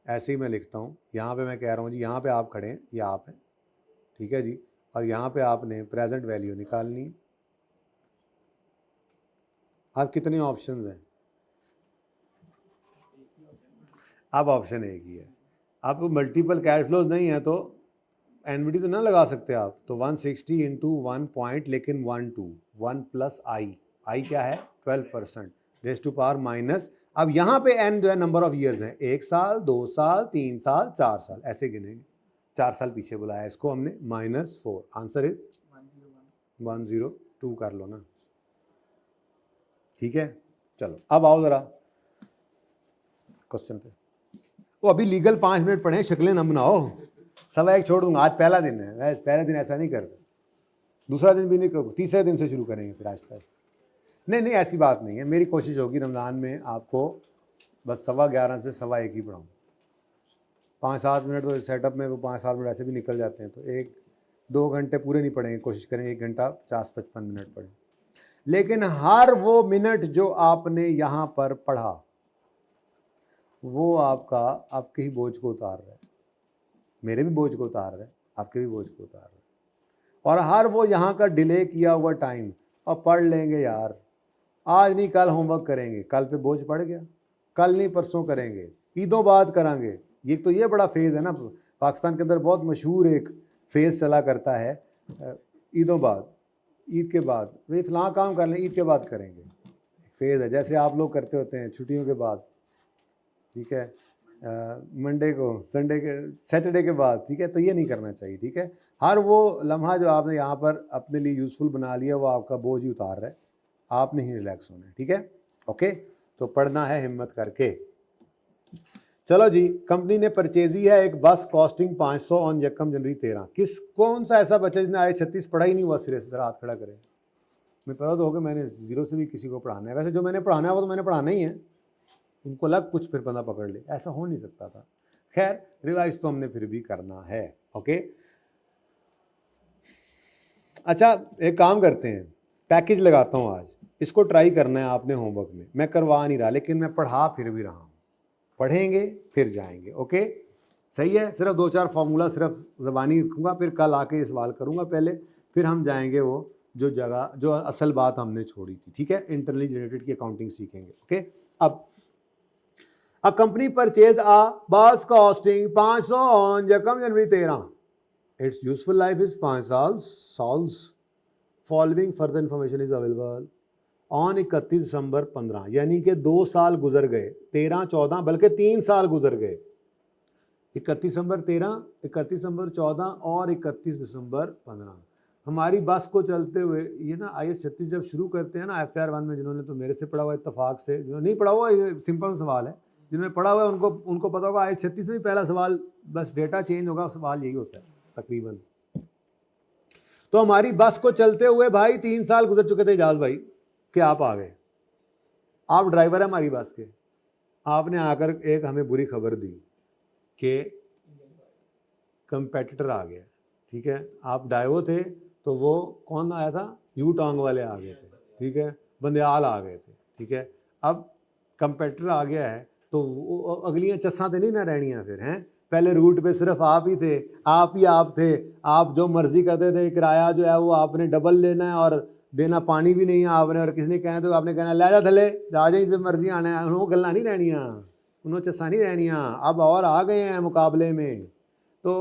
ऐसे ही मैं लिखता हूँ। यहाँ पे मैं कह रहा हूँ जी, यहाँ पे आप खड़े हैं, ये आप हैं, ठीक है जी, और यहाँ पे आपने प्रेजेंट वैल्यू निकालनी है। अब कितने ऑप्शंस हैं? अब ऑप्शन एक ही है। आप मल्टीपल कैश फ्लोज नहीं है तो एनवीटी तो ना लगा सकते आप, तो 160 इंटू 1 पॉइंट, लेकिन 1 प्लस आई क्या है, 12%, रेज टू पावर माइनस। अब यहाँ पे एन जो है नंबर ऑफ ईयर्स है, 1 साल, 2 साल, 3 साल, 4 साल, ऐसे गिनेंगे। 4 साल पीछे बुलाया इसको हमने, -4, आंसर इज 102 कर लो ना। ठीक है, चलो अब आओ ज़रा क्वेश्चन पे। वो अभी लीगल 5 मिनट पढ़े, शक्लें न बनाओ, 1:15 छोड़ दूंगा। आज पहला दिन है, मैं पहले दिन ऐसा नहीं करता, दूसरा दिन भी नहीं करूँ, तीसरे दिन से शुरू करेंगे फिर आहिस्ता आहिस्ता। नहीं ऐसी बात नहीं है, मेरी कोशिश होगी रमज़ान में आपको बस 11:15 से 1:15 ही पढ़ाऊँ। 5-7 मिनट तो सेटअप में वो 5-7 मिनट ऐसे भी निकल जाते हैं, तो 1-2 घंटे पूरे नहीं पढ़ेंगे, कोशिश करेंगे 1 घंटा 50-55 मिनट पढ़ें। लेकिन हर वो मिनट जो आपने यहाँ पर पढ़ा वो आपके ही बोझ को उतार रहा है, मेरे भी बोझ को उतार रहा है, आपके भी बोझ को उतार रहा है। और हर वो यहाँ का डिले किया हुआ टाइम, अब पढ़ लेंगे यार, आज नहीं कल होमवर्क करेंगे, कल पे बोझ पड़ गया, कल नहीं परसों करेंगे, ईदों बाद करेंगे। ये तो ये बड़ा फेज़ है ना, पाकिस्तान के अंदर बहुत मशहूर एक फेज़ चला करता है, ईदों बाद, ईद के बाद वे फलां काम कर लें, ईद के बाद करेंगे, फेज़ है। जैसे आप लोग करते होते हैं छुट्टियों के बाद, ठीक है, मंडे को, संडे के, सैटरडे के बाद, ठीक है, तो ये नहीं करना चाहिए, ठीक है। हर वो लम्हा जो आपने यहाँ पर अपने लिए यूज़फुल बना लिया वो आपका बोझ ही उतार रहा है, आपने ही रिलैक्स होना है, ठीक है, ओके। तो पढ़ना है हिम्मत करके। चलो जी, कंपनी ने परचेजी है एक बस कॉस्टिंग 500 ऑन यकम जनवरी 13। कौन सा ऐसा बच्चा जिसने आए 36 पढ़ा ही नहीं हुआ सिरे से, जरा हाथ खड़ा करें। मैं पता तो होगा मैंने 0 से भी किसी को पढ़ाना है, वैसे जो मैंने पढ़ाना है वो तो मैंने पढ़ाना ही है, उनको लग कुछ फिर बंदा पकड़ ले, ऐसा हो नहीं सकता था। खैर रिवाइज तो हमने फिर भी करना है, ओके। अच्छा एक काम करते हैं, पैकेज लगाता हूँ आज, इसको ट्राई करना है आपने होमवर्क में, मैं करवा नहीं रहा लेकिन मैं पढ़ा फिर भी रहा हूँ, पढ़ेंगे फिर जाएंगे, ओके सही है। सिर्फ 2-4 फार्मूला सिर्फ ज़बानी लिखूँगा, फिर कल आके ये सवाल करूँगा पहले, फिर हम जाएंगे वो जो जगह जो असल बात हमने छोड़ी थी, ठीक है, इंटरनली जनरेटेड की अकाउंटिंग सीखेंगे, ओके। अब A company purchased a bus costing 500 on यकम जनवरी 13. Its useful life is 5 साल. Following further information is available on 31 दिसंबर 15, यानी कि 2 साल गुजर गए, 13-14 बल्कि 3 साल गुजर गए, 31 दिसंबर 13, 31 दिसंबर 14 और 31 दिसंबर 15। हमारी बस को चलते हुए ये ना IAS 36 जब शुरू करते हैं ना FR 1 में, जिन्होंने तो मेरे से पढ़ा हुआ इत्तेफाक से, जो नहीं पढ़ा हुआ ये सिंपल सवाल है, जिन्होंने पढ़ा हुआ है उनको पता होगा IAS 36 में पहला सवाल, बस डेटा चेंज होगा, सवाल यही होता है तकरीबन। तो हमारी बस को चलते हुए भाई 3 साल गुजर चुके थे इजाज भाई कि आप आ गए, आप ड्राइवर है हमारी बस के, आपने आकर एक हमें बुरी खबर दी कि कंपेटिटर आ गया, ठीक है। आप डाइवो थे तो वो कौन आया था, यू टोंग वाले आ गए थे, ठीक है, बंदयाल आ गए थे, ठीक है। अब कंपेटिटर आ गया है तो अगलियाँ चस्सां तो नहीं ना रहनियाँ फिर हैं, पहले रूट पे सिर्फ आप ही थे, आप थे, आप जो मर्जी करते थे, किराया जो है वो आपने डबल लेना है और देना पानी भी नहीं है आपने, और किसी ने कहना तो आपने कहना लै जा थले जा जाए जो मर्जी आना है, वो गल्लां नहीं रहनियाँ, उन्होंने चस्सां नहीं रहनियाँ, अब और आ गए हैं मुकाबले में। तो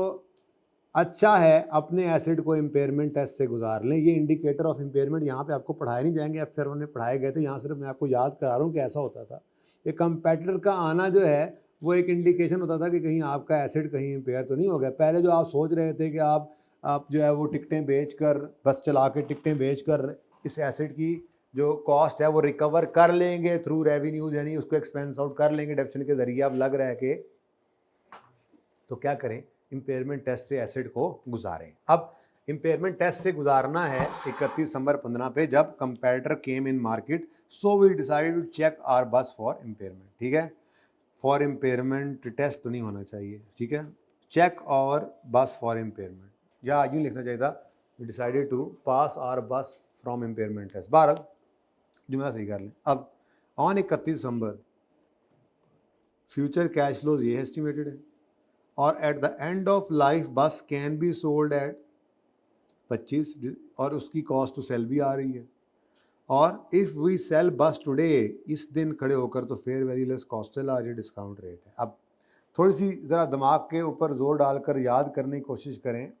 अच्छा है अपने एसिड को इम्पेयरमेंट टेस्ट से गुजार लें। ये इंडिकेटर ऑफ इम्पेयरमेंट यहाँ पे आपको पढ़ाए नहीं जाएंगे, FR 1 में पढ़ाए गए थे, यहाँ सिर्फ मैं आपको याद करा रहा हूँ कि ऐसा होता था। ये कंपेटिटर का आना जो है वो एक इंडिकेशन होता था कि कहीं आपका एसिड कहीं इम्पेयर तो नहीं हो गया। पहले जो आप सोच रहे थे कि आप जो है वो टिकटें बेच कर, बस चला के टिकटें बेच कर इस एसिड की जो कॉस्ट है वो रिकवर कर लेंगे थ्रू रेवेन्यूज, यानी उसको एक्सपेंस आउट कर लेंगे डेप्शन के ज़रिए। अब लग रहा है कि तो क्या करें, इम्पेयरमेंट टेस्ट से एसिड को गुजारें। अब इम्पेयरमेंट टेस्ट से गुजारना है 31 दिसंबर 15 पे, जब competitor came in market, so we decided to check our bus for impairment, ठीक है। फॉर इम्पेयरमेंट टेस्ट तो नहीं होना चाहिए, ठीक है, चेक और बस फॉर इम्पेयरमेंट, या यूँ लिखना चाहिए था we decided to pass our bus from impairment test. 12 जुमला सही कर लें। अब on 31 December future cash flows ये एस्टिमेटेड है, और at the end of life bus can be sold at 25, और उसकी कॉस्ट टू सेल भी आ रही है। और इफ़ वी सेल बस टुडे, इस दिन खड़े होकर, तो फेयर वैल्यू लेस कॉस्ट से लार्ज डिस्काउंट रेट है। अब थोड़ी सी ज़रा दिमाग के ऊपर जोर डालकर याद करने की कोशिश करें,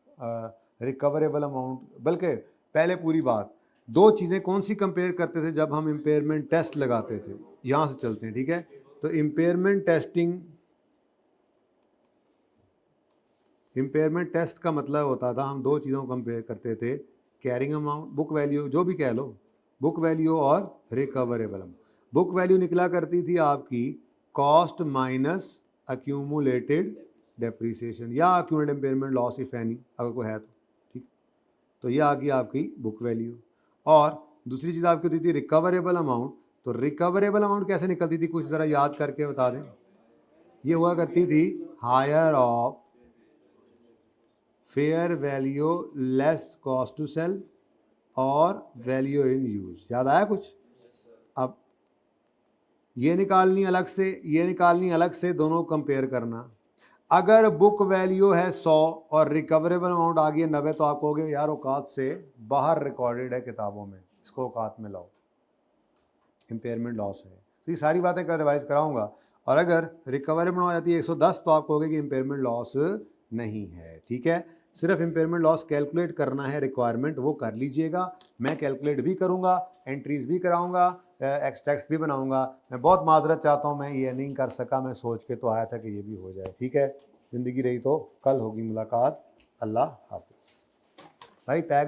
रिकवरेबल अमाउंट, बल्कि पहले पूरी बात, दो चीज़ें कौन सी कंपेयर करते थे जब हम इम्पेयरमेंट टेस्ट लगाते थे, यहाँ से चलते हैं, ठीक है। तो इम्पेयरमेंट टेस्ट का मतलब होता था, हम दो चीज़ों को कंपेयर करते थे, कैरिंग अमाउंट, बुक वैल्यू, जो भी कह लो, बुक वैल्यू और रिकवरेबल अमाउंट। बुक वैल्यू निकला करती थी आपकी कॉस्ट माइनस अक्यूमुलेटेड डेप्रीसिएशन या accumulated impairment loss if any, अगर कोई है तो, ठीक। तो ये आ गई आपकी बुक वैल्यू। और दूसरी चीज़ आपकी होती थी रिकवरेबल अमाउंट। तो रिकवरेबल अमाउंट कैसे निकलती थी, कुछ ज़रा याद करके बता दें। ये हुआ करती थी higher of fair value less cost to sell और वैल्यू इन यूज। याद आया कुछ? अब ये निकालनी अलग से, ये निकालनी अलग से, दोनों कंपेयर करना। अगर बुक वैल्यू है 100 और रिकवरेबल अमाउंट आ गई है 90, तो आप कहोगे यार औकात से बाहर रिकॉर्डेड है किताबों में, इसको औकात में लाओ, इम्पेयरमेंट लॉस है। तो ये सारी बातें कर रिवाइज कराऊंगा। और अगर रिकवरेबल हो जाती है 110, तो आप कहोगे कि इम्पेयरमेंट लॉस नहीं है, ठीक है। सिर्फ इम्पेयरमेंट लॉस कैलकुलेट करना है, रिक्वायरमेंट वो कर लीजिएगा। मैं कैलकुलेट भी करूंगा, एंट्रीज भी कराऊंगा, एक्सट्रैक्ट्स भी बनाऊंगा। मैं बहुत माजरत चाहता हूं, मैं ये नहीं कर सका, मैं सोच के तो आया था कि ये भी हो जाए, ठीक है। ज़िंदगी रही तो कल होगी मुलाकात। अल्लाह हाफिज़ भाई। पैक